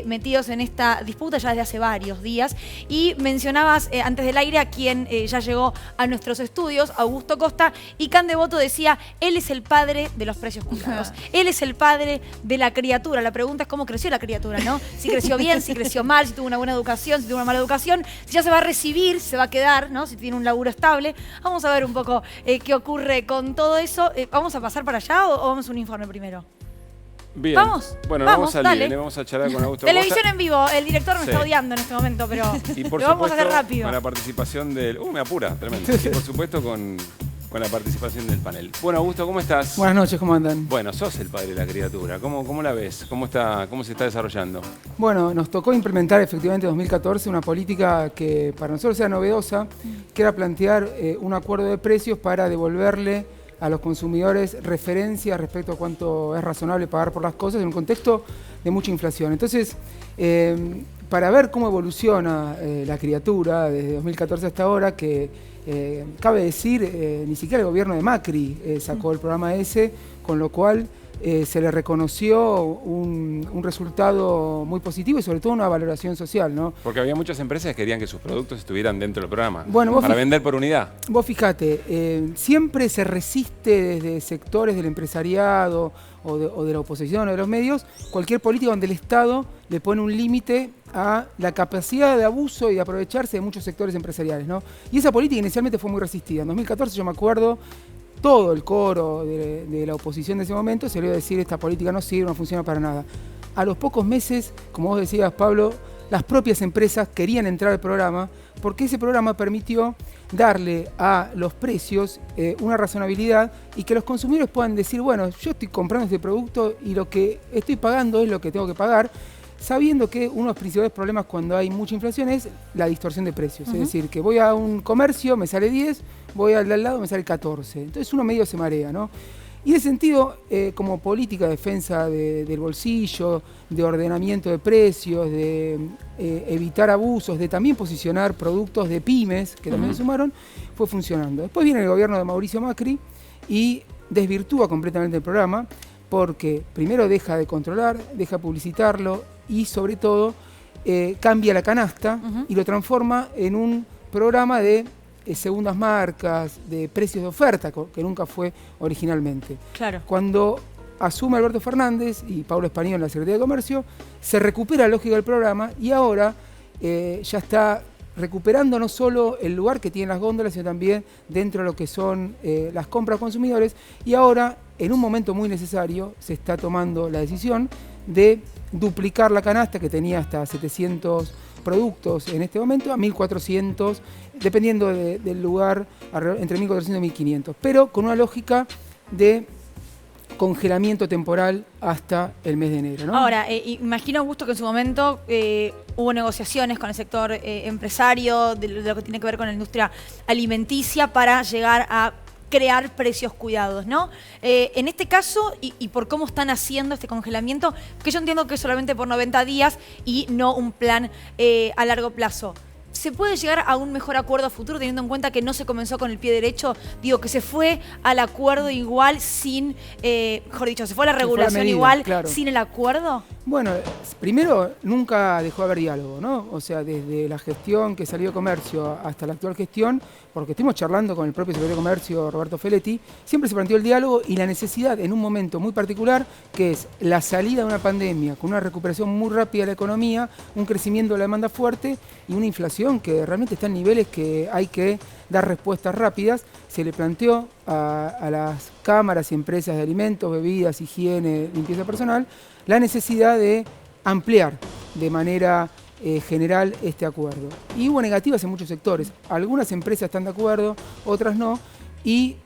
metidos en esta disputa ya desde hace varios días. Y mencionabas antes del aire a quien ya llegó a nuestros estudios, Augusto Costa, y Cande Boto decía, él es el padre de los precios cuidados, él es el padre de la criatura. La pregunta es cómo creció la criatura, ¿no? Si creció bien, si creció mal, si tuvo una buena educación, si tuvo una mala educación, si ya se va a recibir, se va a quedar, ¿no? Si tiene un laburo estable. Vamos a ver un poco qué ocurre con todo eso. ¿Vamos a pasar para allá o vamos a un informe primero? Bien. ¿Vamos? Bueno, vamos a salir, vamos a charlar con Augusto Costa. Televisión en vivo, el director me está odiando en este momento, pero y por lo vamos a hacer rápido. Con la participación del... me apura, tremendo. Y por supuesto con la participación del panel. Bueno, Augusto, ¿cómo estás? Buenas noches, ¿cómo andan? Bueno, sos el padre de la criatura. ¿Cómo la ves? ¿Cómo se está desarrollando? Bueno, nos tocó implementar efectivamente en 2014 una política que para nosotros era novedosa, que era plantear un acuerdo de precios para devolverle a los consumidores referencia respecto a cuánto es razonable pagar por las cosas en un contexto de mucha inflación. Entonces, para ver cómo evoluciona la criatura desde 2014 hasta ahora, que cabe decir, ni siquiera el gobierno de Macri sacó el programa ese, con lo cual se le reconoció un resultado muy positivo y sobre todo una valoración social, ¿no? Porque había muchas empresas que querían que sus productos estuvieran dentro del programa, bueno, para vender por unidad. Vos fijate, siempre se resiste desde sectores del empresariado o de la oposición o de los medios, cualquier política donde el Estado le pone un límite a la capacidad de abuso y de aprovecharse de muchos sectores empresariales, ¿no? Y esa política inicialmente fue muy resistida. En 2014 yo me acuerdo, todo el coro de la oposición de ese momento salió a decir esta política no sirve, no funciona para nada. A los pocos meses, como vos decías, Pablo, las propias empresas querían entrar al programa porque ese programa permitió darle a los precios una razonabilidad y que los consumidores puedan decir, bueno, yo estoy comprando este producto y lo que estoy pagando es lo que tengo que pagar, sabiendo que uno de los principales problemas cuando hay mucha inflación es la distorsión de precios. Es decir, que voy a un comercio, me sale 10, voy al de al lado, me sale 14. Entonces uno medio se marea, ¿no? Y en ese sentido, como política de defensa del bolsillo, de ordenamiento de precios, de evitar abusos, de también posicionar productos de pymes, que también se sumaron, fue funcionando. Después viene el gobierno de Mauricio Macri y desvirtúa completamente el programa, porque primero deja de controlar, deja de publicitarlo y sobre todo cambia la canasta y lo transforma en un programa de segundas marcas, de precios de oferta, que nunca fue originalmente. Claro. Cuando asume Alberto Fernández y Paulo Español en la Secretaría de Comercio, se recupera la lógica del programa y ahora ya está recuperando no solo el lugar que tienen las góndolas, sino también dentro de lo que son las compras consumidores. Y ahora, en un momento muy necesario, se está tomando la decisión de duplicar la canasta que tenía hasta 700 productos en este momento a 1.400, dependiendo del lugar, entre 1.400 y 1.500, pero con una lógica de congelamiento temporal hasta el mes de enero, ¿no? Ahora, imagino, Augusto, que en su momento hubo negociaciones con el sector empresario, de lo que tiene que ver con la industria alimenticia, para llegar a crear precios cuidados, ¿no? En este caso, y por cómo están haciendo este congelamiento, que yo entiendo que es solamente por 90 días y no un plan a largo plazo. ¿Se puede llegar a un mejor acuerdo a futuro teniendo en cuenta que no se comenzó con el pie derecho? Digo, que se fue al acuerdo igual sin, mejor dicho, se fue a la regulación igual, claro, sin el acuerdo. Bueno, primero nunca dejó de haber diálogo, ¿no? O sea, desde la gestión que salió de Comercio hasta la actual gestión, porque estuvimos charlando con el propio secretario de Comercio, Roberto Feletti, siempre se planteó el diálogo y la necesidad en un momento muy particular, que es la salida de una pandemia con una recuperación muy rápida de la economía, un crecimiento de la demanda fuerte y una inflación que realmente está en niveles que hay que dar respuestas rápidas. Se le planteó a las cámaras y empresas de alimentos, bebidas, higiene, limpieza personal, la necesidad de ampliar de manera general este acuerdo. Y hubo negativas en muchos sectores. Algunas empresas están de acuerdo, otras no. Y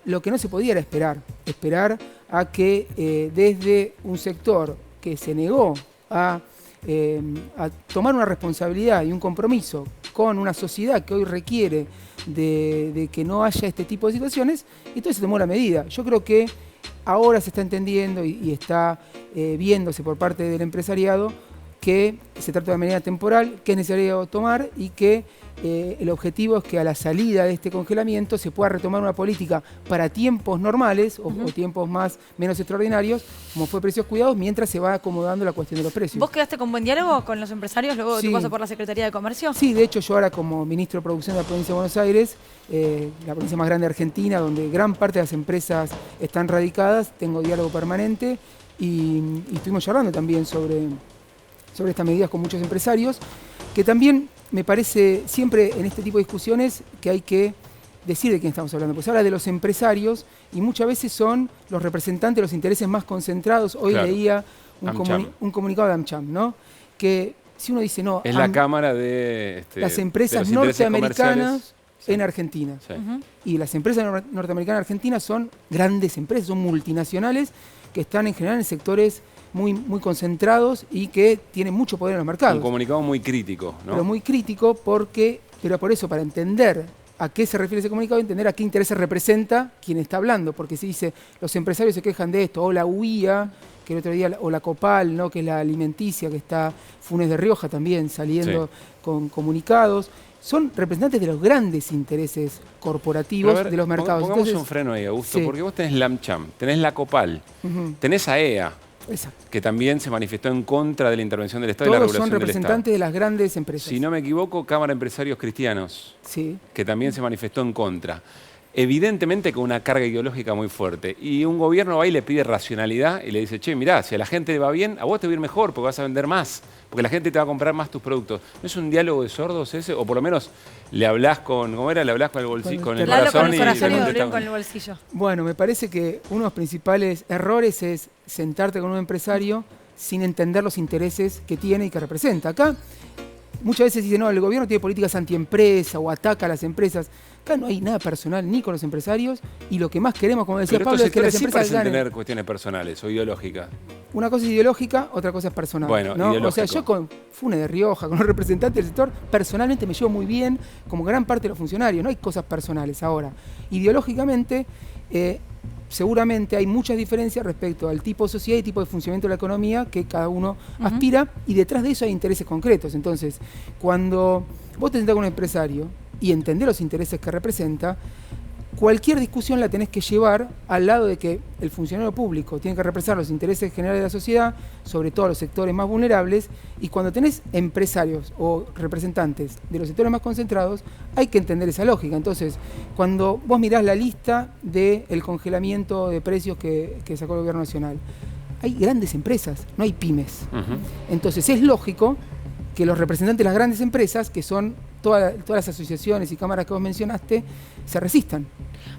lo que no se podía era esperar a que desde un sector que se negó a tomar una responsabilidad y un compromiso con una sociedad que hoy requiere de que no haya este tipo de situaciones, y entonces se tomó la medida. Yo creo que ahora se está entendiendo y está viéndose por parte del empresariado que se trata de una medida temporal, que es necesario tomar y que el objetivo es que a la salida de este congelamiento se pueda retomar una política para tiempos normales o tiempos menos extraordinarios, como fue precios cuidados, mientras se va acomodando la cuestión de los precios. ¿Vos quedaste con buen diálogo con los empresarios luego de Sí. tu paso por la Secretaría de Comercio? Sí, de hecho yo ahora como ministro de Producción de la provincia de Buenos Aires, la provincia más grande de Argentina, donde gran parte de las empresas están radicadas, tengo diálogo permanente y estuvimos charlando también sobre estas medidas con muchos empresarios, que también me parece siempre en este tipo de discusiones que hay que decir de quién estamos hablando. Pues se habla de los empresarios y muchas veces son los representantes de los intereses más concentrados. Hoy Claro. leía AmCham. un comunicado de AmCham, ¿no? Que si uno dice no, Es la Cámara de las de empresas los intereses norteamericanas comerciales. Sí. en Argentina. Sí. Y las empresas norteamericanas en Argentina son grandes empresas, son multinacionales que están en general en sectores muy concentrados y que tienen mucho poder en los mercados. Un comunicado muy crítico, ¿no? Pero muy crítico pero por eso, para entender a qué se refiere ese comunicado, entender a qué intereses representa quien está hablando, porque si dice, los empresarios se quejan de esto, o la UIA, que el otro día, o la Copal, ¿no? Que es la alimenticia, que está Funes de Rioja también saliendo con comunicados, son representantes de los grandes intereses corporativos Pero a ver, de los mercados. Pongamos Entonces, un freno ahí, Augusto, sí. porque vos tenés la AmCham, tenés la Copal, tenés a EA, exacto. que también se manifestó en contra de la intervención del Estado y la Todos regulación son del Estado. representantes de las grandes empresas. Si no me equivoco, Cámara de Empresarios Cristianos, Sí. que también se manifestó en contra. Evidentemente con una carga ideológica muy fuerte. Y un gobierno va y le pide racionalidad y le dice, che, mirá, si a la gente le va bien, a vos te va a ir mejor porque vas a vender más, porque la gente te va a comprar más tus productos. ¿No es un diálogo de sordos ese? O por lo menos le hablás con, ¿cómo era? Le hablás con el bolsillo, con el Claro, con corazón el corazón y te volvieron contesta- con el bolsillo. Bueno, me parece que uno de los principales errores es sentarte con un empresario sin entender los intereses que tiene y que representa. Acá muchas veces dicen, no, el gobierno tiene políticas antiempresa o ataca a las empresas. Acá no hay nada personal ni con los empresarios y lo que más queremos, como decía Pero Pablo, estos es que las sectores sí empresas parecen ganen. tener cuestiones personales o ideológicas. Una cosa es ideológica, otra cosa es personal. Bueno, ¿no? O sea, ideológico. yo con Funes de Rioja, con los representantes del sector, personalmente me llevo muy bien, como gran parte de los funcionarios. No hay cosas personales ahora. Ideológicamente, seguramente hay muchas diferencias respecto al tipo de sociedad y tipo de funcionamiento de la economía que cada uno aspira, y detrás de eso hay intereses concretos. Entonces, cuando vos te sentás con un empresario y entendés los intereses que representa, cualquier discusión la tenés que llevar al lado de que el funcionario público tiene que representar los intereses generales de la sociedad, sobre todo los sectores más vulnerables, y cuando tenés empresarios o representantes de los sectores más concentrados, hay que entender esa lógica. Entonces, cuando vos mirás la lista del congelamiento de precios que sacó el Gobierno Nacional, hay grandes empresas, no hay pymes. Entonces, es lógico que los representantes de las grandes empresas, que son todas las asociaciones y cámaras que vos mencionaste, se resistan.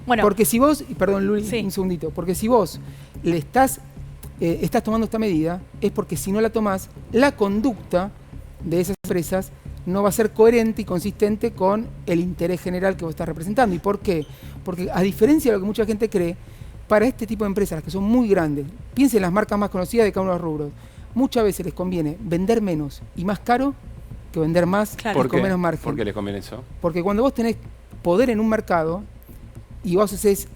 Bueno, Porque si vos, y perdón Luli, Sí. un segundito, porque si vos le estás tomando esta medida, es porque si no la tomás, la conducta de esas empresas no va a ser coherente y consistente con el interés general que vos estás representando. ¿Y por qué? Porque a diferencia de lo que mucha gente cree, para este tipo de empresas, las que son muy grandes, piensen en las marcas más conocidas de cada uno de los rubros, muchas veces les conviene vender menos y más caro que vender más Claro. y ¿Por con qué? menos margen. ¿Por qué les conviene eso? Porque cuando vos tenés poder en un mercado y vos haces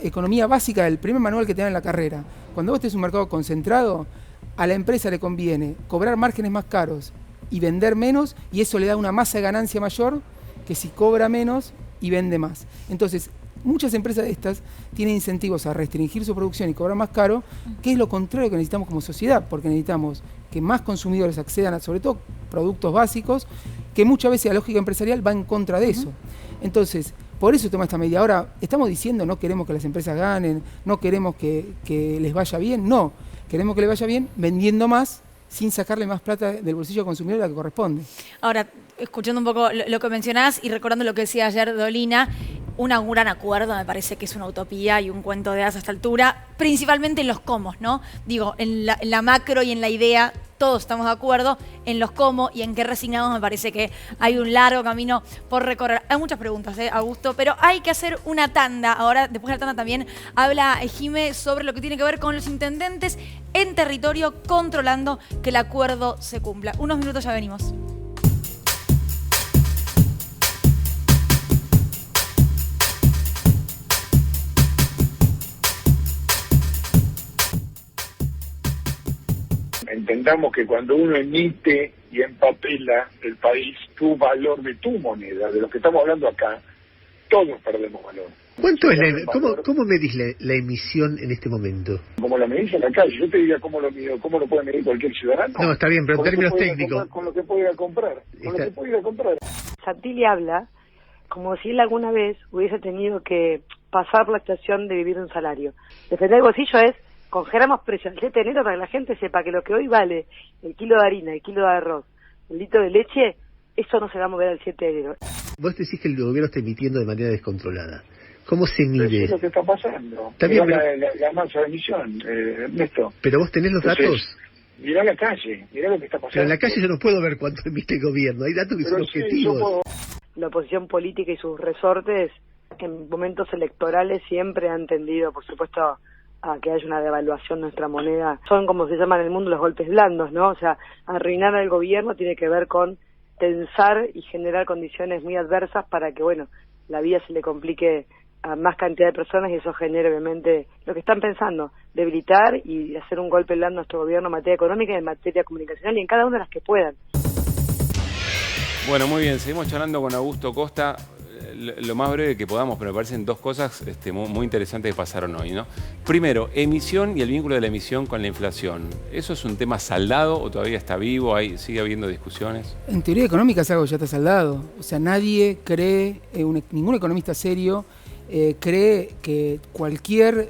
economía básica del primer manual que te dan en la carrera, cuando vos tenés un mercado concentrado, a la empresa le conviene cobrar márgenes más caros y vender menos, y eso le da una masa de ganancia mayor que si cobra menos y vende más. Entonces, muchas empresas de estas tienen incentivos a restringir su producción y cobrar más caro, que es lo contrario que necesitamos como sociedad, porque necesitamos que más consumidores accedan a, sobre todo, productos básicos, que muchas veces la lógica empresarial va en contra de eso. Entonces, por eso toma esta medida. Ahora, estamos diciendo no queremos que las empresas ganen, no queremos que les vaya bien, no. Queremos que les vaya bien vendiendo más sin sacarle más plata del bolsillo al consumidor de la que corresponde. ahora, escuchando un poco lo que mencionás y recordando lo que decía ayer Dolina, un gran acuerdo me parece que es una utopía y un cuento de hadas a esta altura, principalmente en los cómo, ¿no? Digo, en la macro y en la idea todos estamos de acuerdo, en los cómo y en qué resignados me parece que hay un largo camino por recorrer. Hay muchas preguntas, Augusto, pero hay que hacer una tanda. Ahora, después de la tanda también habla Jime sobre lo que tiene que ver con los intendentes en territorio controlando que el acuerdo se cumpla. Unos minutos ya venimos. entendamos que cuando uno emite y empapela el país, tu valor de tu moneda, de lo que estamos hablando acá, todos perdemos valor. ¿Cuánto es cómo medís la emisión en este momento? Como la medís en la calle, yo te diría cómo lo mido, cómo lo puede medir cualquier ciudadano. No, está bien, pero en términos técnicos. Con lo que puede ir a comprar, con lo que puede ir a comprar. Santilli habla como si él alguna vez hubiese tenido que pasar la estación de vivir un salario. Defender el bolsillo es congelamos precios el 7 de enero para que la gente sepa que lo que hoy vale el kilo de harina, el kilo de arroz, el litro de leche, eso no se va a mover al 7 de enero. Vos decís que el gobierno está emitiendo de manera descontrolada. ¿Cómo se mide? Eso es lo que está pasando. También, mirá la masa de emisión, Ernesto. Pero vos tenés los datos. Mirá la calle, mirá lo que está pasando. Pero en la calle yo no puedo ver cuánto emite el gobierno, hay datos que son objetivos. La oposición política y sus resortes en momentos electorales siempre han tendido, por supuesto, a que haya una devaluación de nuestra moneda. Son, como se llaman en el mundo, los golpes blandos, ¿no? O sea, arruinar al gobierno tiene que ver con tensar y generar condiciones muy adversas para que, bueno, la vida se le complique a más cantidad de personas y eso genera obviamente lo que están pensando, debilitar y hacer un golpe blando a nuestro gobierno en materia económica y en materia comunicacional y en cada una de las que puedan. Bueno, muy bien, seguimos charlando con Augusto Costa, lo más breve que podamos, pero me parecen dos cosas muy interesantes que pasaron hoy, ¿no? Primero, emisión y el vínculo de la emisión con la inflación. ¿Eso es un tema saldado o todavía está vivo? ¿Sigue habiendo discusiones? En teoría económica es algo que ya está saldado. O sea, nadie cree, ningún economista serio cree que cualquier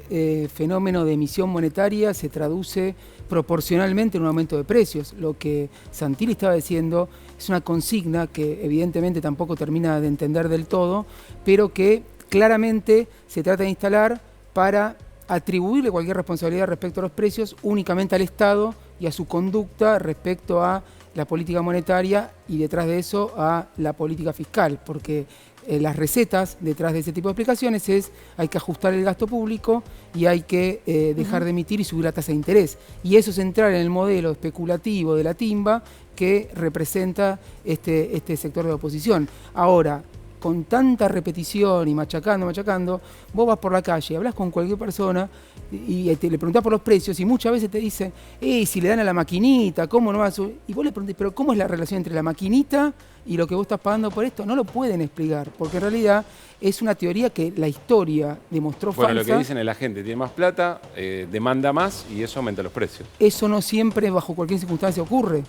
fenómeno de emisión monetaria se traduce proporcionalmente en un aumento de precios. Lo que Santilli estaba diciendo es una consigna que evidentemente tampoco termina de entender del todo, pero que claramente se trata de instalar para atribuirle cualquier responsabilidad respecto a los precios únicamente al Estado y a su conducta respecto a la política monetaria y detrás de eso a la política fiscal, porque las recetas detrás de ese tipo de explicaciones es hay que ajustar el gasto público y hay que dejar de emitir y subir la tasa de interés. Y eso es entrar en el modelo especulativo de la timba que representa este sector de la oposición. Ahora, con tanta repetición y machacando, vos vas por la calle, hablas con cualquier persona y le preguntás por los precios y muchas veces te dicen, si le dan a la maquinita, ¿cómo no va a subir? Y vos le preguntás, pero ¿cómo es la relación entre la maquinita y lo que vos estás pagando por esto? No lo pueden explicar, porque en realidad es una teoría que la historia demostró falsa. Bueno, lo que dicen es la gente tiene más plata, demanda más y eso aumenta los precios. Eso no siempre, bajo cualquier circunstancia, ocurre.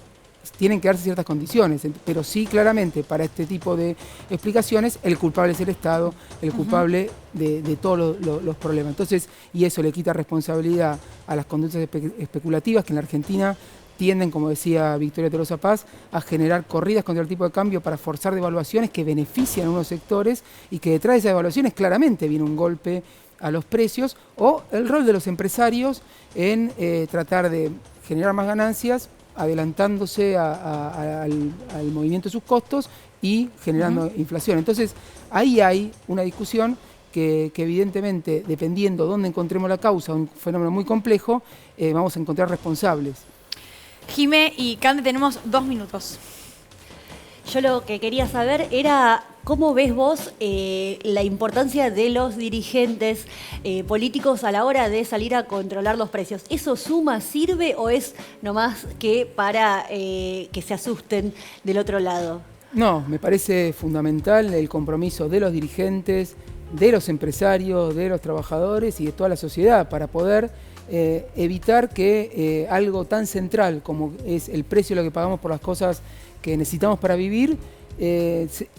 Tienen que darse ciertas condiciones, pero sí claramente para este tipo de explicaciones el culpable es el Estado, el culpable de todos los problemas. Entonces, y eso le quita responsabilidad a las conductas especulativas que en la Argentina tienden, como decía Victoria Tolosa Paz, a generar corridas contra el tipo de cambio para forzar devaluaciones que benefician a unos sectores y que detrás de esas devaluaciones claramente viene un golpe a los precios o el rol de los empresarios en tratar de generar más ganancias adelantándose al movimiento de sus costos y generando inflación. Entonces, ahí hay una discusión que evidentemente, dependiendo dónde encontremos la causa, un fenómeno muy complejo, vamos a encontrar responsables. Jimé y Cande, tenemos 2 minutos. Yo lo que quería saber era cómo ves vos la importancia de los dirigentes políticos a la hora de salir a controlar los precios. ¿Eso suma, sirve o es nomás que para que se asusten del otro lado? No, me parece fundamental el compromiso de los dirigentes, de los empresarios, de los trabajadores y de toda la sociedad para poder evitar que algo tan central como es el precio de lo que pagamos por las cosas que necesitamos para vivir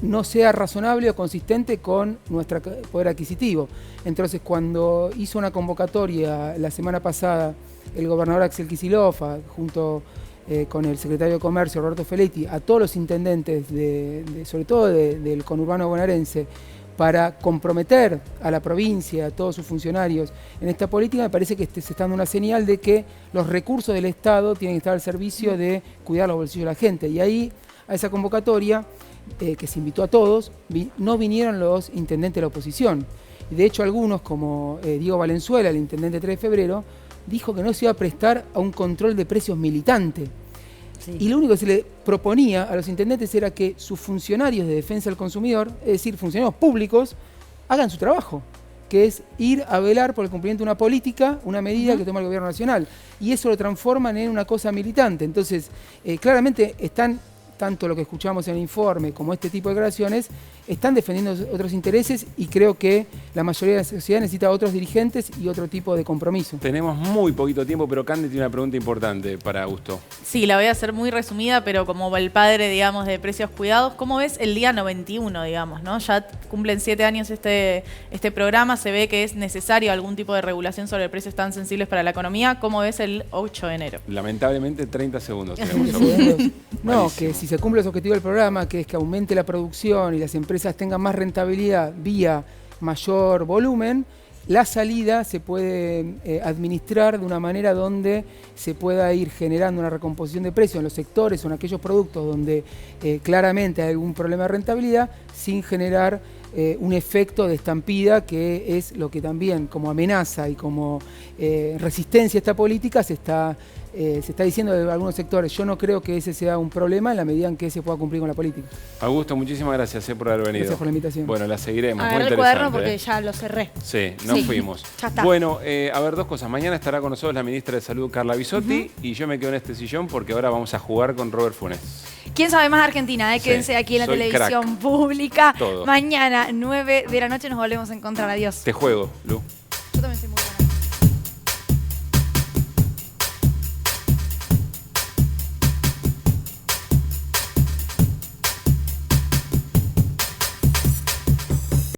no sea razonable o consistente con nuestro poder adquisitivo. Entonces, cuando hizo una convocatoria la semana pasada el gobernador Axel Kicillof, junto con el secretario de Comercio Roberto Feletti, a todos los intendentes, sobre todo del conurbano bonaerense, para comprometer a la provincia, a todos sus funcionarios en esta política, me parece que se está dando una señal de que los recursos del Estado tienen que estar al servicio de cuidar los bolsillos de la gente. Y ahí, a esa convocatoria, que se invitó a todos, no vinieron los intendentes de la oposición. De hecho, algunos, como Diego Valenzuela, el intendente 3 de febrero, dijo que no se iba a prestar a un control de precios militante. Sí. Y lo único que se le proponía a los intendentes era que sus funcionarios de defensa del consumidor, es decir, funcionarios públicos, hagan su trabajo. que es ir a velar por el cumplimiento de una política, una medida que toma el gobierno nacional. Y eso lo transforman en una cosa militante. Entonces, claramente están, tanto lo que escuchamos en el informe como este tipo de declaraciones, están defendiendo otros intereses y creo que la mayoría de la sociedad necesita otros dirigentes y otro tipo de compromiso. Tenemos muy poquito tiempo, pero Candy tiene una pregunta importante para Augusto. Sí, la voy a hacer muy resumida, pero como el padre, digamos, de Precios Cuidados, ¿cómo ves el día 91, digamos, ¿no? Ya cumplen 7 años este programa, se ve que es necesario algún tipo de regulación sobre precios tan sensibles para la economía. ¿Cómo ves el 8 de enero? Lamentablemente 30 segundos. No, que si se cumple los objetivos del programa, que es que aumente la producción y las empresas tengan más rentabilidad vía mayor volumen, la salida se puede administrar de una manera donde se pueda ir generando una recomposición de precios en los sectores o en aquellos productos donde claramente hay algún problema de rentabilidad, sin generar un efecto de estampida, que es lo que también como amenaza y como resistencia a esta política se está diciendo de algunos sectores. Yo no creo que ese sea un problema en la medida en que se pueda cumplir con la política. Augusto, muchísimas gracias por haber venido. Gracias por la invitación. Bueno, la seguiremos. Muy Agarré el interesante. cuaderno porque ya lo cerré. Sí, nos fuimos. Ya está. Bueno, a ver, 2 cosas. Mañana estará con nosotros la ministra de Salud, Carla Bisotti, y yo me quedo en este sillón porque ahora vamos a jugar con Robert Funes. ¿Quién sabe más de Argentina? Quédense aquí en la televisión pública. Todo. Mañana, 9 de la noche, nos volvemos a encontrar. Adiós. Te juego, Lu.